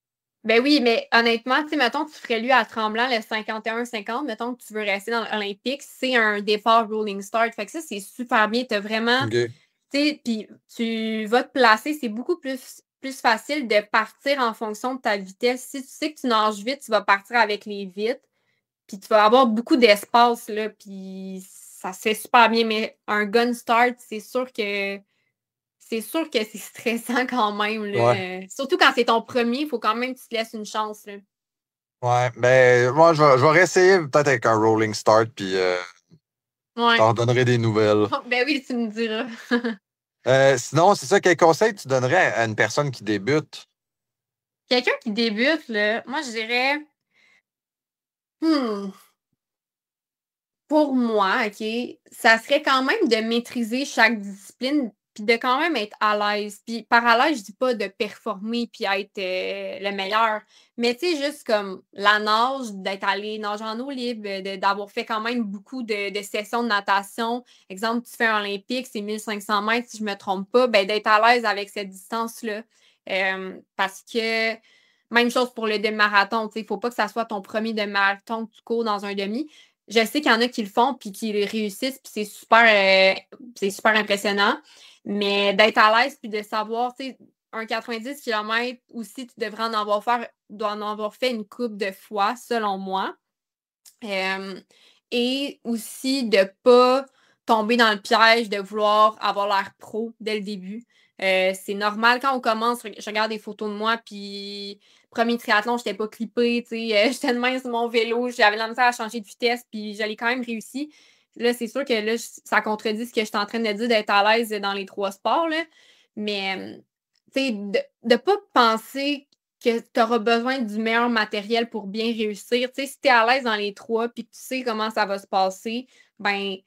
Ben oui, mais honnêtement, tu sais, mettons que tu ferais lui à Tremblant le 51-50, mettons que tu veux rester dans l'Olympique, c'est un départ rolling start. Fait que ça, c'est super bien. Tu as vraiment. Tu sais, puis tu vas te placer, c'est beaucoup plus facile de partir en fonction de ta vitesse. Si tu sais que tu nages vite, tu vas partir avec les vites. Puis tu vas avoir beaucoup d'espace, là, puis ça se fait super bien. Mais un gun start, c'est sûr que c'est stressant quand même. Là. Surtout quand c'est ton premier, il faut quand même que tu te laisses une chance. Là. Ouais, ben moi, je vais réessayer peut-être avec un rolling start, puis je t'en donnerai des nouvelles. Ben oui, tu me diras. Sinon, c'est ça, quel conseil tu donnerais à une personne qui débute? Quelqu'un qui débute, là, moi, je dirais... Pour moi, OK, ça serait quand même de maîtriser chaque discipline puis de quand même être à l'aise. Puis par à l'aise, je dis pas de performer puis être le meilleur, mais tu sais, juste comme la nage, d'être allé nager en eau libre, d'avoir fait quand même beaucoup de sessions de natation. Exemple, tu fais un olympique, c'est 1500 mètres, si je me trompe pas, ben d'être à l'aise avec cette distance-là. Parce que même chose pour le demi-marathon. Il ne faut pas que ça soit ton premier demi-marathon que tu cours dans un demi. Je sais qu'il y en a qui le font puis qui le réussissent, puis c'est super impressionnant. Mais d'être à l'aise puis de savoir, tu sais, un 90 km aussi, tu devrais dois en avoir fait une couple de fois, selon moi. Et aussi de ne pas tomber dans le piège de vouloir avoir l'air pro dès le début. C'est normal quand on commence, je regarde des photos de moi, puis premier triathlon, je n'étais pas clippée, j'étais de main sur mon vélo, j'avais la misère à changer de vitesse, puis j'allais quand même réussi. Là, c'est sûr que là, ça contredit ce que je suis en train de dire d'être à l'aise dans les 3 sports, là. Mais, de ne pas penser que tu auras besoin du meilleur matériel pour bien réussir. Si tu es à l'aise dans les 3 puis que tu sais comment ça va se passer, ben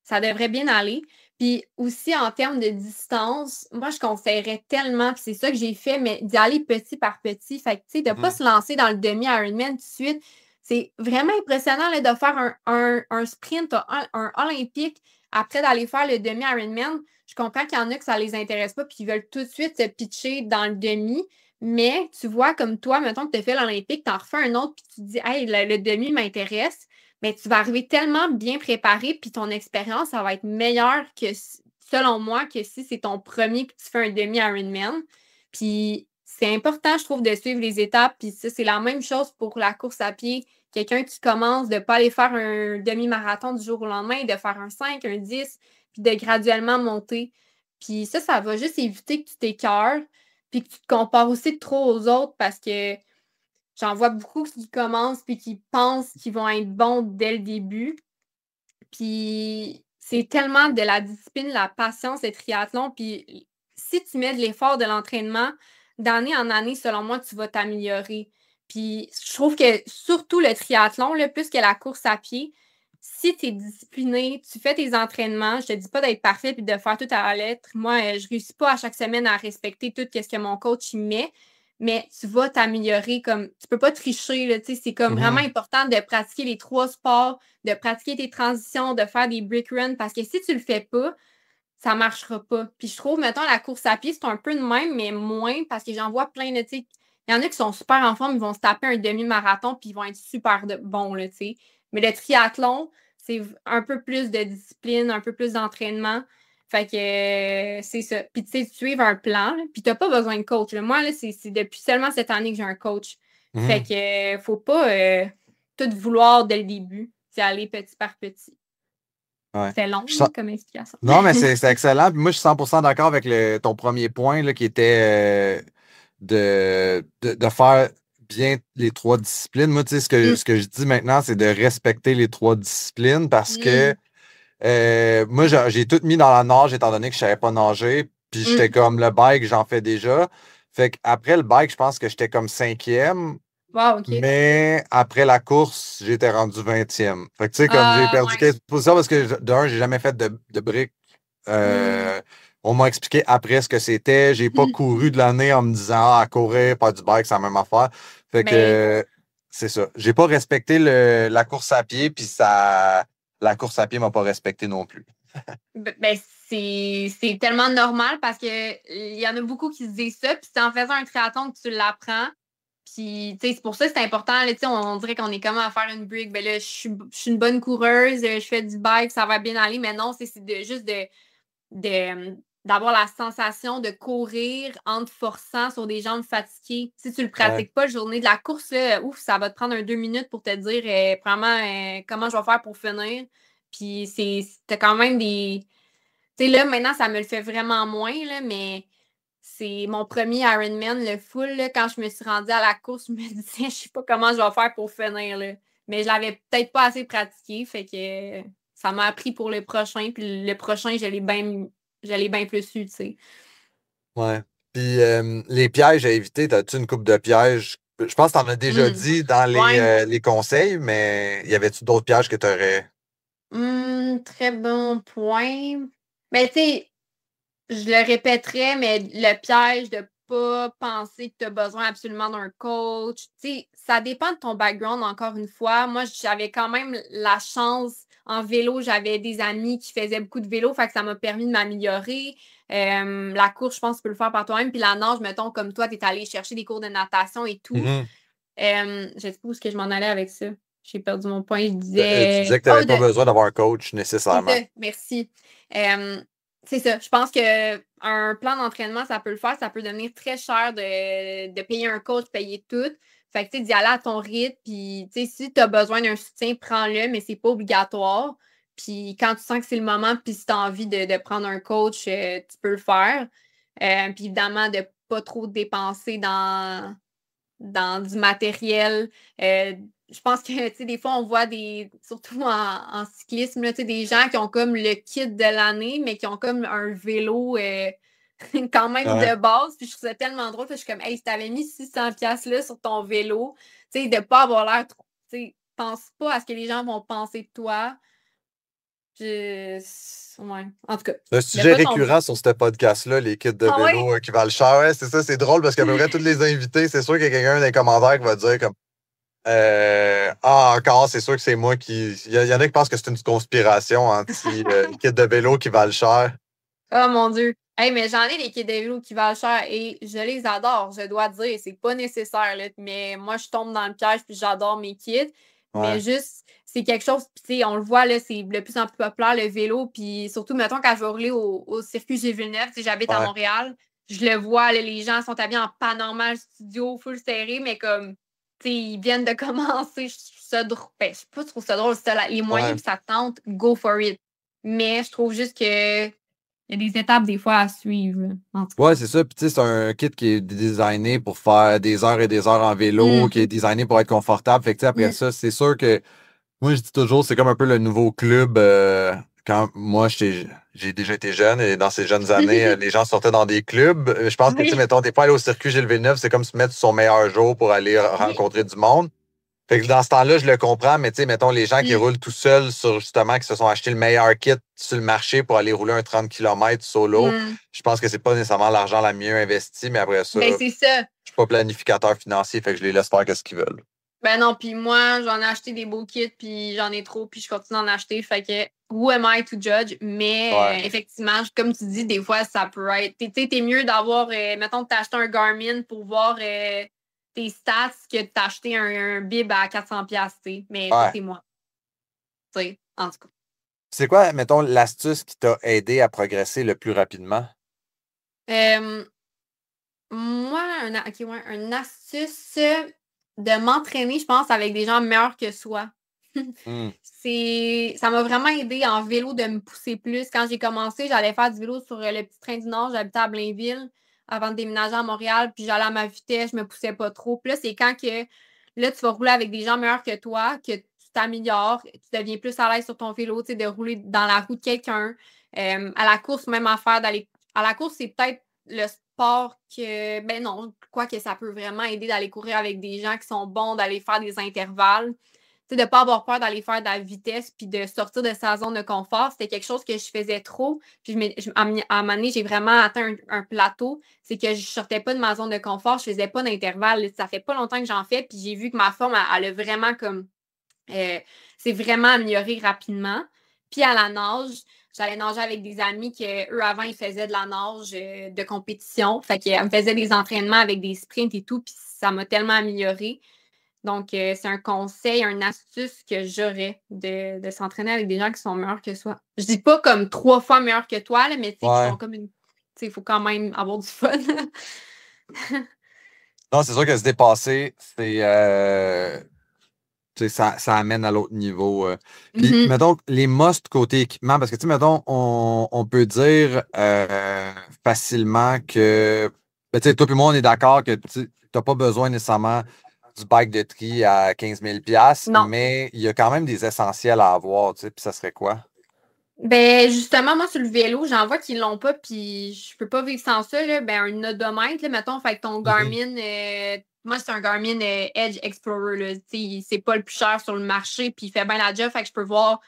ça devrait bien aller. Puis aussi, en termes de distance, moi, je conseillerais tellement, puis c'est ça que j'ai fait, mais d'y aller petit par petit. Fait que, de ne pas se lancer dans le demi-Ironman tout de suite. C'est vraiment impressionnant là, de faire un sprint, un olympique, après d'aller faire le demi-Ironman. Je comprends qu'il y en a que ça ne les intéresse pas, puis qu'ils veulent tout de suite se pitcher dans le demi. Mais tu vois, comme toi, mettons que tu as fait l'Olympique, tu en refais un autre, puis tu te dis, hey, le demi m'intéresse, mais tu vas arriver tellement bien préparé, puis ton expérience, ça va être meilleure que, selon moi, que si c'est ton premier, puis tu fais un demi-Ironman. Puis c'est important, je trouve, de suivre les étapes, puis ça, c'est la même chose pour la course à pied. Quelqu'un qui commence, de ne pas aller faire un demi-marathon du jour au lendemain, de faire un 5, un 10, puis de graduellement monter. Puis ça va juste éviter que tu t'écœures, puis que tu te compares aussi trop aux autres parce que j'en vois beaucoup qui commencent puis qui pensent qu'ils vont être bons dès le début. Puis c'est tellement de la discipline, la patience, le triathlon. Puis si tu mets de l'effort, de l'entraînement, d'année en année, selon moi, tu vas t'améliorer. Puis je trouve que surtout le triathlon, là, plus que la course à pied, si tu es discipliné, tu fais tes entraînements, je te dis pas d'être parfait et de faire tout à la lettre. Moi, je réussis pas à chaque semaine à respecter tout ce que mon coach y met, mais tu vas t'améliorer. Comme tu peux pas tricher, là, c'est comme vraiment important de pratiquer les 3 sports, de pratiquer tes transitions, de faire des brick runs, parce que si tu le fais pas, ça marchera pas. Puis je trouve, mettons, la course à pied, c'est un peu de même, mais moins, parce que j'en vois plein de, il y en a qui sont super en forme, ils vont se taper un demi-marathon, puis ils vont être super bons, là, tu sais. Mais le triathlon, c'est un peu plus de discipline, un peu plus d'entraînement. Fait que c'est ça. Puis tu sais, suivre un plan, là, puis t'as pas besoin de coach. Là. Moi, là, c'est depuis seulement cette année que j'ai un coach. Fait que faut pas tout vouloir dès le début. C'est aller petit par petit. Ouais. C'est long comme explication. Non, mais c'est excellent. Puis moi, je suis 100% d'accord avec ton premier point là, qui était de faire bien les 3 disciplines. Moi, tu sais, ce que je dis maintenant, c'est de respecter les 3 disciplines parce que moi, j'ai tout mis dans la nage étant donné que je ne savais pas nager. Puis j'étais comme le bike, j'en fais déjà. Fait qu'après le bike, je pense que j'étais comme 5e. Wow, OK. Mais après la course, j'étais rendu 20e. Fait que tu sais, comme j'ai perdu 15 positions parce que d'un, j'ai jamais fait de briques. On m'a expliqué après ce que c'était. J'ai pas couru de l'année en me disant à courir, pas du bike, c'est la même affaire. Fait que c'est ça. J'ai pas respecté la course à pied, puis la course à pied m'a pas respecté non plus. Ben, c'est tellement normal parce que il y en a beaucoup qui se disent ça, puis c'est en faisant un triathlon que tu l'apprends. Puis, tu sais, c'est pour ça que c'est important. Là, on dirait qu'on est comment à faire une brick. Ben là, je suis une bonne coureuse, je fais du bike, ça va bien aller. Mais non, c'est juste d'avoir la sensation de courir en te forçant sur des jambes fatiguées. Si tu le pratiques pas, la journée de la course, là, ouf, ça va te prendre 2 minutes pour te dire vraiment comment je vais faire pour finir. Puis, t'as quand même des... Tu sais, là, maintenant, ça me le fait vraiment moins, là, mais... C'est mon premier Ironman, le full. Là, quand je me suis rendue à la course, je me disais, je sais pas comment je vais faire pour finir. Là. Mais je l'avais peut-être pas assez pratiqué. Fait que ça m'a appris pour le prochain. Puis le prochain, je l'ai bien plus su, tu sais. Ouais. Puis les pièges à éviter, as-tu une coupe de pièges? Je pense que tu en as déjà dit dans les conseils, mais y avait-tu d'autres pièges que tu aurais? Très bon point. Mais tu sais, je le répéterais, mais le piège de ne pas penser que tu as besoin absolument d'un coach, tu sais, ça dépend de ton background, encore une fois. Moi, j'avais quand même la chance, en vélo, j'avais des amis qui faisaient beaucoup de vélo, fait que ça m'a permis de m'améliorer. La course, je pense que tu peux le faire par toi-même. Puis la nage, mettons, comme toi, tu es allé chercher des cours de natation et tout. Je sais pas où est-ce que je m'en allais avec ça. J'ai perdu mon point. Je disais... Tu disais que tu n'avais pas besoin d'avoir un coach nécessairement. Merci. C'est ça. Je pense qu'un plan d'entraînement, ça peut le faire. Ça peut devenir très cher de payer un coach, payer tout. Fait que, tu sais, d'y aller à ton rythme. Puis, tu sais, si tu as besoin d'un soutien, prends-le, mais c'est pas obligatoire. Puis, quand tu sens que c'est le moment, puis si tu as envie de prendre un coach, tu peux le faire. Puis, évidemment, de pas trop dépenser dans du matériel. Je pense que, tu sais, des fois, on voit surtout en cyclisme, là, tu sais, des gens qui ont comme le kit de l'année, mais qui ont comme un vélo quand même de base. Puis je trouve ça tellement drôle. Puis je suis comme, hey, si t'avais mis 600$ là sur ton vélo, tu sais, de pas avoir l'air trop, tu sais, pense pas à ce que les gens vont penser de toi. Ouais. En tout cas. C'est un sujet récurrent sur ce podcast-là, les kits de vélo qui valent cher. Ouais, c'est ça, c'est drôle parce qu'à peu près tous les invités, c'est sûr qu'il y a quelqu'un dans les commentaires qui va dire comme encore, c'est sûr que c'est moi qui. Il y en a qui pensent que c'est une conspiration anti-kits de vélo qui valent cher. Oh mon Dieu. Hey, mais j'en ai des kits de vélo qui valent cher et je les adore, je dois dire. C'est pas nécessaire, là, mais moi, je tombe dans le piège puis j'adore mes kits. Mais juste, c'est quelque chose, tu sais, on le voit, là, c'est de plus en plus populaire, le vélo. Puis surtout, mettons, quand je vais rouler au circuit G-Villeneuve, tu sais, j'habite à Montréal, je le vois, là, les gens sont habillés en panormal studio, full serré, mais comme, tu sais, ils viennent de commencer. Je trouve ça drôle. Ben, je sais pas, je trouve ça drôle. Si t'as les moyens puis ça tente, go for it. Mais je trouve juste que il y a des étapes des fois à suivre. Ouais, c'est ça. Puis tu sais, c'est un kit qui est designé pour faire des heures et des heures en vélo, qui est designé pour être confortable. Fait que tu sais, après ça, c'est sûr que moi, je dis toujours, c'est comme un peu le nouveau club. Quand moi, j'ai déjà été jeune et dans ces jeunes années, les gens sortaient dans des clubs. Je pense que, tu sais, mettons, t'es pas allé au circuit Gilles Villeneuve, c'est comme se mettre sur son meilleur jour pour aller rencontrer du monde. Fait que dans ce temps-là, je le comprends, mais tu sais, mettons, les gens qui roulent tout seuls sur, justement, qui se sont achetés le meilleur kit sur le marché pour aller rouler un 30 km solo, je pense que c'est pas nécessairement l'argent la mieux investi, mais après ça, c'est ça. Je suis pas planificateur financier, fait que je les laisse faire ce qu'ils veulent. Ben non, puis moi, j'en ai acheté des beaux kits, puis j'en ai trop, puis je continue d'en acheter, fait que who am I to judge? Mais effectivement, comme tu dis, des fois, ça peut être... Tu sais, t'es mieux d'avoir, mettons, que t'as acheté un Garmin pour voir tes stats que de t'acheter un bib à 400$, tu sais. Mais ça, c'est moi. Tu sais, en tout cas. C'est quoi, mettons, l'astuce qui t'a aidé à progresser le plus rapidement? Moi, une astuce de m'entraîner, je pense, avec des gens meilleurs que soi. Ça m'a vraiment aidé en vélo de me pousser plus. Quand j'ai commencé, j'allais faire du vélo sur le petit train du Nord. J'habitais à Blainville avant de déménager à Montréal. Puis j'allais à ma vitesse, je me poussais pas trop. Puis là, c'est quand que là, tu vas rouler avec des gens meilleurs que toi, que tu t'améliores, tu deviens plus à l'aise sur ton vélo, tu sais, de rouler dans la roue de quelqu'un. À la course, même affaire d'aller. À la course, c'est peut-être le sport que. Ben non, quoi que ça peut vraiment aider d'aller courir avec des gens qui sont bons, d'aller faire des intervalles. De ne pas avoir peur d'aller faire de la vitesse puis de sortir de sa zone de confort. C'était quelque chose que je faisais trop. Puis à un moment donné, j'ai vraiment atteint un plateau. C'est que je ne sortais pas de ma zone de confort. Je ne faisais pas d'intervalle. Ça fait pas longtemps que j'en fais. Puis j'ai vu que ma forme, elle a vraiment comme... c'est vraiment amélioré rapidement. Puis à la nage, j'allais nager avec des amis que eux avant, ils faisaient de la nage de compétition. Fait qu'elles me faisaient des entraînements avec des sprints et tout. Puis ça m'a tellement amélioré. Donc, c'est un conseil, une astuce que j'aurais de s'entraîner avec des gens qui sont meilleurs que soi. Je dis pas comme 3 fois meilleurs que toi, là, mais tu sais, qui sont comme une. Tu sais, il faut quand même avoir du fun. Non, c'est sûr que se dépasser, ça amène à l'autre niveau. Puis, mettons, les musts côté équipement, parce que, tu sais, mettons, on peut dire facilement que, ben, tu sais, toi et moi, on est d'accord que tu n'as pas besoin nécessairement du bike de tri à 15 000$, mais il y a quand même des essentiels à avoir, tu sais, puis ça serait quoi? Ben, justement, moi, sur le vélo, j'en vois qu'ils l'ont pas, puis je peux pas vivre sans ça, là. Ben, un odomètre, là, mettons, fait que ton Garmin, moi, c'est un Garmin Edge Explorer, là. Tu sais, c'est pas le plus cher sur le marché, puis il fait bien la job, fait que je peux voir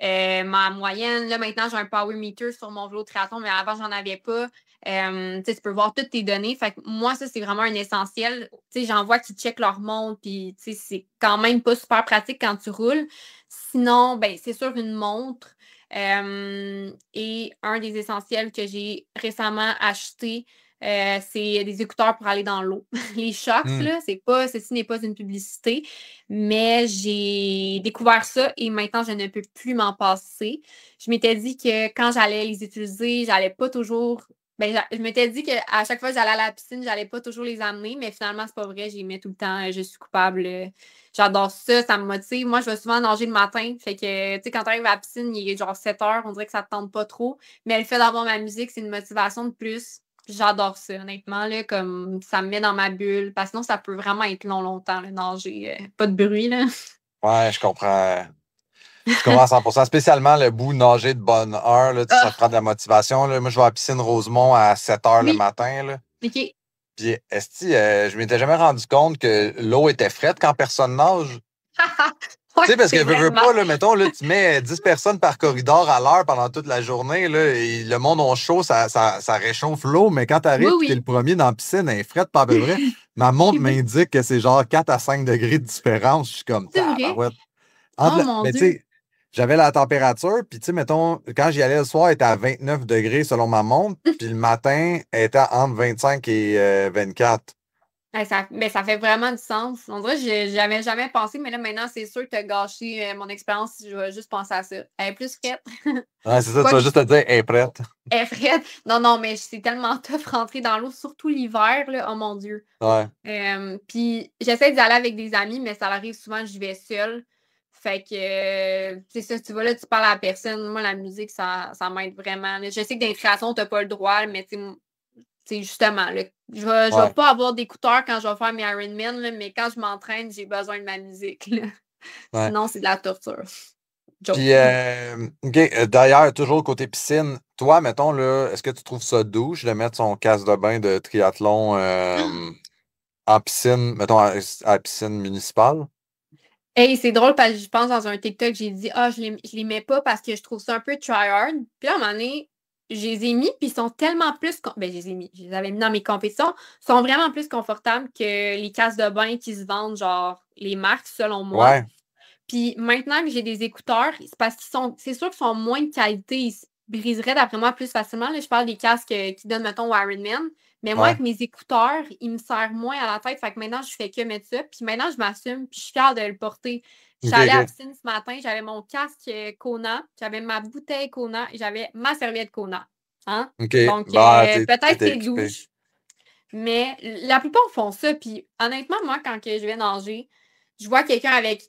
ma moyenne. Là, maintenant, j'ai un power meter sur mon vélo triathlon, mais avant, j'en avais pas. Tu peux voir toutes tes données. Fait que moi, ça, c'est vraiment un essentiel. J'en vois qui checkent leur montre, puis c'est quand même pas super pratique quand tu roules. Sinon, ben, c'est sûr une montre. Et un des essentiels que j'ai récemment acheté, c'est des écouteurs pour aller dans l'eau. Les Shocks, là, ceci n'est pas une publicité, mais j'ai découvert ça et maintenant, je ne peux plus m'en passer. Je m'étais dit que quand j'allais les utiliser, j'allais pas toujours... Ben, je m'étais dit qu'à chaque fois que j'allais à la piscine, j'allais pas toujours les amener, mais finalement, c'est pas vrai. J'y mets tout le temps. Je suis coupable. J'adore ça. Ça me motive. Moi, je vais souvent nager le matin. Fait que, tu sais, quand tu arrives à la piscine, il est genre 7 heures. On dirait que ça te tente pas trop. Mais le fait d'avoir ma musique, c'est une motivation de plus. J'adore ça, honnêtement. Là, comme ça me met dans ma bulle. Parce que sinon, ça peut vraiment être longtemps, le nager. Pas de bruit, là. Ouais, je comprends. Je comprends à 100%. Spécialement le bout nager de bonne heure, là, ça te prend de la motivation. Là. Moi, je vais à la piscine Rosemont à 7 heures le matin. Là. OK. Puis, je m'étais jamais rendu compte que l'eau était frette quand personne nage. Tu sais, parce que veux pas, là, mettons, là, tu mets 10 personnes par corridor à l'heure pendant toute la journée, là, et le monde on chaud, ça réchauffe l'eau, mais quand t'arrives, t'es le premier dans la piscine, elle est frette, pas à peu près. Ma montre m'indique que c'est genre 4 à 5 degrés de différence. Je suis comme, tabarouette. Mais tu sais, j'avais la température, puis tu sais, mettons, quand j'y allais le soir, elle était à 29 degrés selon ma montre, puis le matin, elle était entre 25 et 24. Ça fait vraiment du sens. On dirait que j'avais jamais pensé, mais là, maintenant, c'est sûr que tu as gâché mon expérience si je vais juste penser à ça. Elle est plus frette. Ouais, c'est ça, tu vas juste te dire, elle est prête. Elle est frette. Non, mais c'est tellement tough rentrer dans l'eau, surtout l'hiver, là. Oh mon Dieu. Ouais. Puis j'essaie d'y aller avec des amis, mais ça arrive souvent, j'y vais seule. Fait que, c'est ça, tu vas là, tu parles à la personne. Moi, la musique, ça m'aide vraiment. Je sais que dans les créations, tu n'as pas le droit, mais tu sais, justement, là, je vais pas avoir d'écouteurs quand je vais faire mes Ironman, là, mais quand je m'entraîne, j'ai besoin de ma musique. Là. Ouais. Sinon, c'est de la torture. Puis, d'ailleurs, toujours côté piscine, toi, mettons, là, est-ce que tu trouves ça douche de mettre son casque de bain de triathlon en piscine, mettons, à la piscine municipale? Hey, c'est drôle parce que je pense dans un TikTok, j'ai dit je les mets pas parce que je trouve ça un peu tryhard. Puis là, à un moment donné, je les ai mis, puis ils sont tellement plus. Ben, je les avais mis dans mes compétitions. Ils sont vraiment plus confortables que les casques de bain qui se vendent, genre les marques, selon moi. Ouais. Puis maintenant que j'ai des écouteurs, c'est parce c'est sûr qu'ils sont moins de qualité. Ils se briseraient, d'après moi, plus facilement. Là, je parle des casques qui donnent, mettons, au Ironman. Mais moi, avec mes écouteurs, ils me serrent moins à la tête. Fait que maintenant, je fais que mettre ça. Puis maintenant, je m'assume. Puis je suis fière de le porter. Je suis allée à la piscine ce matin. J'avais mon casque Kona. J'avais ma bouteille Kona. Et j'avais ma serviette Kona. Hein? Donc, peut-être c'est douche. Mais la plupart font ça. Puis honnêtement, moi, quand je vais nager, je vois quelqu'un avec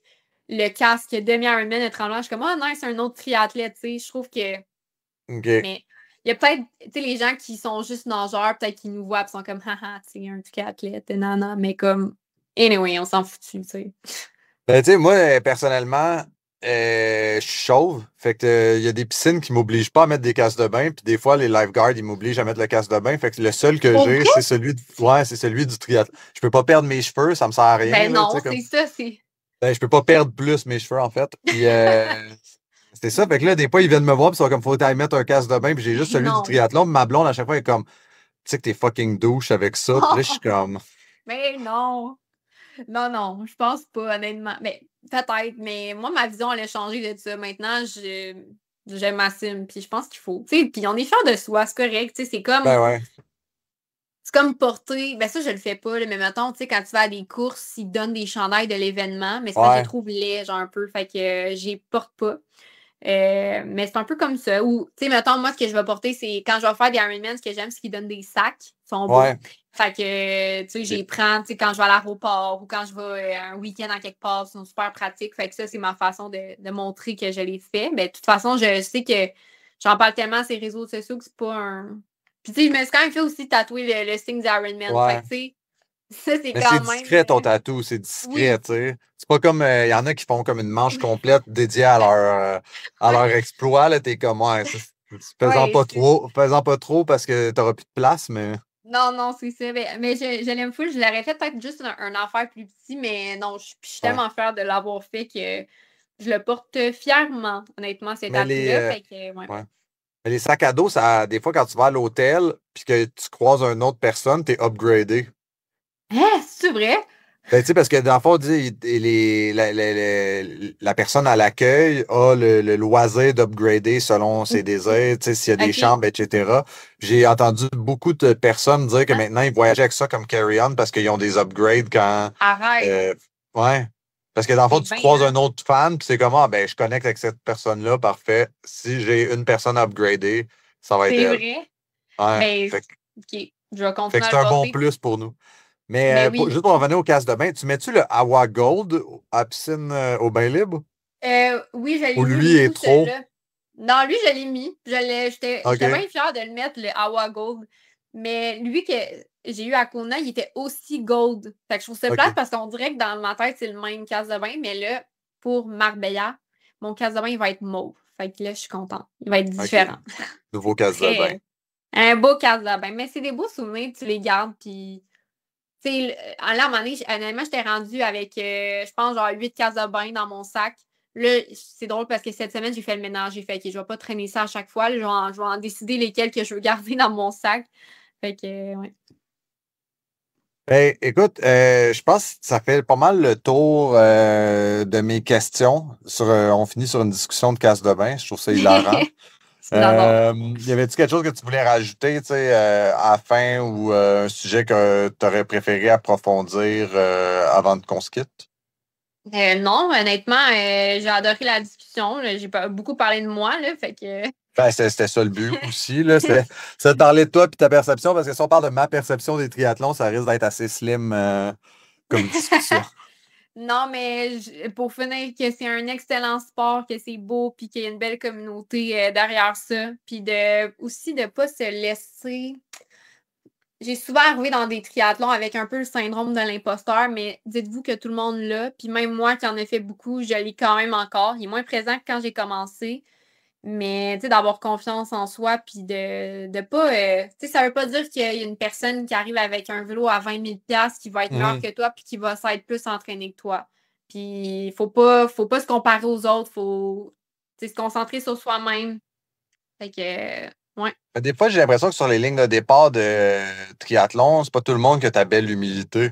le casque demi-Ironman et tremblant. Je suis comme, oh non, c'est un autre triathlète. Tu sais, je trouve que. Mais il y a peut-être, tu sais, les gens qui sont juste nageurs, peut-être qu'ils nous voient et sont comme, haha, tu sais, un triathlète, nana. Mais comme, anyway, on s'en fout dessus, tu sais. Ben, tu sais, moi, personnellement, je suis chauve. Fait que il y a des piscines qui m'obligent pas à mettre des casques de bain. Puis des fois, les lifeguards, ils m'obligent à mettre le casque de bain. Fait que le seul que j'ai, c'est celui du triathlon. Je peux pas perdre mes cheveux, ça me sert à rien. Ben là, non, c'est ça, c'est. Ben, je peux pas perdre plus mes cheveux, en fait. Puis c'est ça. Fait que là, des fois, ils viennent me voir, puis ils sont comme, faut aller mettre un casque de bain, puis j'ai juste celui du triathlon. Puis ma blonde, à chaque fois, elle est comme, tu sais que t'es fucking douche avec ça. Puis là, je suis comme. Mais non. Non, je pense pas, honnêtement. Mais peut-être, mais moi, ma vision, elle a changé de ça. Maintenant, je m'assume, puis je pense qu'il faut. Tu sais, puis on est fiers de soi, c'est correct. Tu sais, c'est comme. Ben ouais. C'est comme porter. Ben ça, je le fais pas, là, mais mettons, tu sais, quand tu vas à des courses, ils donnent des chandails de l'événement, mais c'est parce que je trouve laid, genre un peu. Fait que j'y porte pas. Mais c'est un peu comme ça. Ou, tu sais, mettons, moi, ce que je vais porter, c'est quand je vais faire des Ironman, ce que j'aime, c'est qu'ils donnent des sacs. Ils sont beaux. Fait que, tu sais, j'y prends, tu sais, quand je vais à l'aéroport ou quand je vais un week-end à quelque part, ils sont super pratiques. Fait que ça, c'est ma façon de montrer que je les fais. Ben, de toute façon, je sais que j'en parle tellement sur les réseaux sociaux que c'est pas un. Puis, tu sais, je me suis quand même fait aussi tatouer le signe d'Ironman. Fait que, tu sais, ça, c'est quand même. C'est discret ton tatou, c'est discret, tu sais. C'est pas comme. Il y en a qui font comme une manche complète dédiée à leur exploit. Là, t'es comme, faisant pas trop parce que t'auras plus de place, mais. Non, c'est ça. Mais je l'aime full. Je l'aurais fait peut-être juste un affaire plus petit, mais non, je suis tellement fière de l'avoir fait que je le porte fièrement, honnêtement, cet tatou-là. Mais Mais les sacs à dos, ça, des fois, quand tu vas à l'hôtel puis que tu croises une autre personne, t'es upgradé. Hein, c'est vrai? Ben, tu sais, parce que dans le fond, la personne à l'accueil a le loisir d'upgrader selon ses désirs, tu sais, s'il y a des OK. chambres, etc. J'ai entendu beaucoup de personnes dire que maintenant, ils voyageaient avec ça comme carry-on parce qu'ils ont des upgrades quand. Arrête. Ouais. Parce que dans le fond, tu C'est bien, croises hein? un autre fan, puis c'est comme, ah, ben, je connecte avec cette personne-là, parfait. Si j'ai une personne upgradée, ça va être C'est elle. vrai? Ouais. Ben, OK. Je vais Fait continuer que à c'est le un bon porter. plus pour nous. Mais Ben oui. juste pour revenir au casse de bain, tu mets-tu le Awa Gold à piscine au bain libre? Oui, je l'ai Ou mis lui est beaucoup, trop? celui-là. Non, lui, je l'ai mis. J'étais OK. bien fière de le mettre, le Awa Gold. Mais lui que j'ai eu à Kona, il était aussi gold. Fait que je trouve ça plate OK. parce qu'on dirait que dans ma tête, c'est le même casse de bain. Mais là, pour Marbella, mon casse de bain, il va être mauve. Fait que là, je suis contente. Il va être OK. différent. Nouveau casse de bain. Très. Un beau casse de bain. Mais c'est des beaux souvenirs, tu les gardes. Puis, tu sais, là, à un moment donné, honnêtement, j'étais rendue avec, je pense, genre 8 cases de bain dans mon sac. Là, c'est drôle parce que cette semaine, j'ai fait le ménage. J'ai fait que je vais pas traîner ça à chaque fois. Là, je vais en décider lesquels que je veux garder dans mon sac. Fait que, ouais. Ben, écoute, je pense que ça fait pas mal le tour de mes questions. On finit sur une discussion de casse de bain. Je trouve ça hilarant. J'adore. Y avait-tu quelque chose que tu voulais rajouter, tu sais, à la fin ou un sujet que tu aurais préféré approfondir avant qu'on se quitte? Non, honnêtement, j'ai adoré la discussion. J'ai beaucoup parlé de moi, là, fait que... Ben, c'était ça le but aussi, là. C'était de parler de toi et ta perception, parce que si on parle de ma perception des triathlons, ça risque d'être assez slim comme discussion. Non, mais pour finir, que c'est un excellent sport, que c'est beau, puis qu'il y a une belle communauté derrière ça, puis aussi de ne pas se laisser... J'ai souvent arrivé dans des triathlons avec un peu le syndrome de l'imposteur, mais dites-vous que tout le monde l'a, puis même moi qui en ai fait beaucoup, je l'ai quand même encore. Il est moins présent que quand j'ai commencé, mais tu sais, d'avoir confiance en soi, puis de pas... tu sais, ça veut pas dire qu'il y a une personne qui arrive avec un vélo à 20 000 $ qui va être meilleur que toi, puis qui va s'être plus entraîné que toi. Puis faut pas se comparer aux autres, faut se concentrer sur soi-même. Fait que, ouais. Des fois, j'ai l'impression que sur les lignes de départ de triathlon, c'est pas tout le monde que ta belle humilité.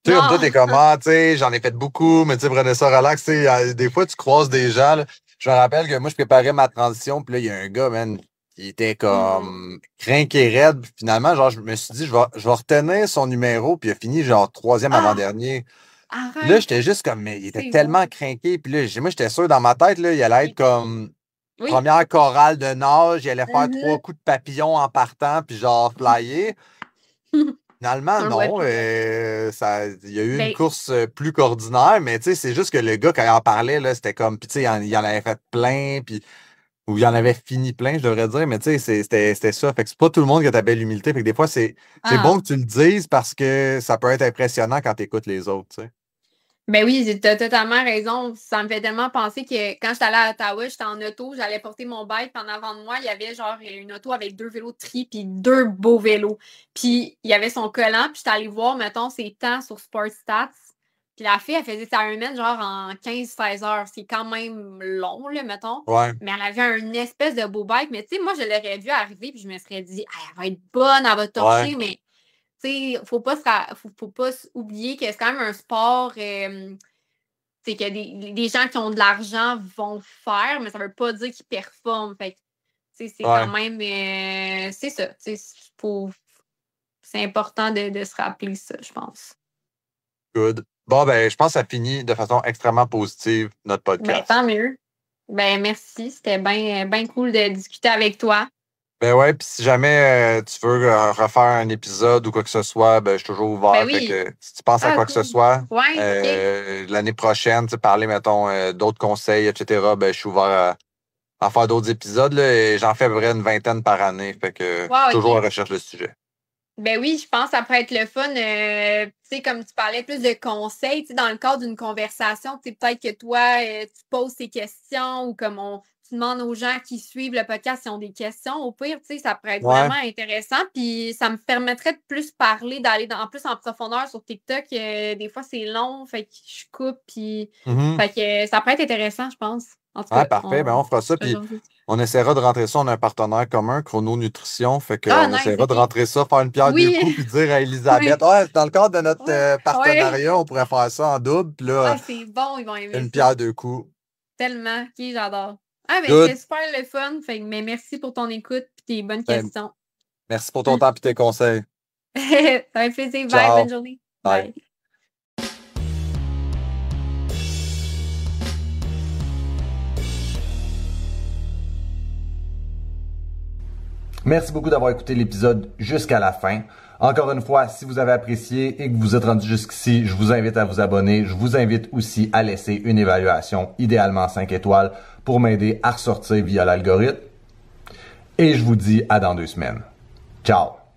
Tu sais, comme toi, Non! t'es comment, tu sais, j'en ai fait beaucoup, mais tu sais, prenez ça relax, tu sais, des fois, tu croises des gens, là. Je me rappelle que moi, je préparais ma transition, puis là, il y a un gars, man, qui était comme crinqué raide. Puis finalement, genre, je me suis dit, je vais retenir son numéro, puis il a fini, genre, troisième Ah! avant-dernier. Puis là, Arrête! j'étais juste comme, mais il était C'est tellement bon. crinqué, puis là, moi, j'étais sûr dans ma tête, là, il allait être comme Oui. première chorale de nage, il allait faire 3 Mhm. coups de papillon en partant, puis genre, flyer. Finalement, On le voit non. plus. Il y a eu une Ben, course plus qu'ordinaire, mais tu sais, c'est juste que le gars, quand il en parlait, là, c'était comme, puis tu sais, il en avait fait plein, puis, ou il en avait fini plein, je devrais dire, mais tu sais, c'était ça. Fait que c'est pas tout le monde qui a ta belle humilité. Fait que des fois, c'est bon ah. que tu le dises parce que ça peut être impressionnant quand tu écoutes les autres, tu sais. Ben oui, t'as totalement raison. Ça me fait tellement penser que quand j'étais allée à Ottawa, j'étais en auto, j'allais porter mon bike, puis en avant de moi, il y avait genre une auto avec 2 vélos de tri, puis 2 beaux vélos. Puis il y avait son collant, puis j'étais allée voir, mettons, ses temps sur Sport Stats. Puis la fille, elle faisait sa Ironman genre en 15-16 heures. C'est quand même long, là, mettons. Ouais. Mais elle avait une espèce de beau bike. Mais tu sais, moi, je l'aurais vue arriver, puis je me serais dit, ah, elle va être bonne, elle va torcher, Ouais. mais tu sais, faut pas oublier que c'est quand même un sport c'est que des gens qui ont de l'argent vont le faire, mais ça veut pas dire qu'ils performent. Fait que, c'est quand Ouais. même c'est ça. C'est important de se rappeler ça, je pense. Good. Bon, ben, je pense que ça finit de façon extrêmement positive notre Ben, podcast. tant mieux. Ben, merci. C'était bien cool de discuter avec toi. Ben ouais, puis si jamais tu veux refaire un épisode ou quoi que ce soit, ben je suis toujours ouvert. Ben Fait oui. que si tu penses à quoi que ce Cool. soit, Ouais, l'année prochaine, tu sais, parler, mettons, d'autres conseils, etc., ben je suis ouvert à faire d'autres épisodes, là, et j'en fais à peu près une vingtaine par année. Fait que je suis wow, toujours en OK. recherche de sujet. Ben oui, je pense que ça pourrait être le fun. Tu sais, comme tu parlais plus de conseils, tu sais, dans le cadre d'une conversation, tu sais, peut-être que toi, tu poses tes questions ou comme tu demandes aux gens qui suivent le podcast s'ils ont des questions. Au pire, tu sais, ça pourrait être Ouais. vraiment intéressant. Puis ça me permettrait de plus parler, d'aller en plus en profondeur sur TikTok. Des fois, c'est long, fait que je coupe. Puis Mhm. fait que ça pourrait être intéressant, je pense. En tout cas, parfait. On fera ça. Puis on essaiera de rentrer ça. On a un partenaire commun, Chrono Nutrition. Fait qu'on essaiera de rentrer ça, faire une pierre deux coups, puis dire à Elisabeth, dans le cadre de notre partenariat, on pourrait faire ça en double. Puis là, c'est bon, ils vont aimer une pierre deux coups. Tellement. OK, j'adore. C'est super le fun. Fait, mais merci pour ton écoute et tes bonnes questions. Merci pour ton temps et tes conseils. Ça fait plaisir. Bye, bonne journée. Bye. Merci beaucoup d'avoir écouté l'épisode jusqu'à la fin. Encore une fois, si vous avez apprécié et que vous êtes rendu jusqu'ici, je vous invite à vous abonner. Je vous invite aussi à laisser une évaluation, idéalement 5 étoiles, pour m'aider à ressortir via l'algorithme. Et je vous dis à dans 2 semaines. Ciao!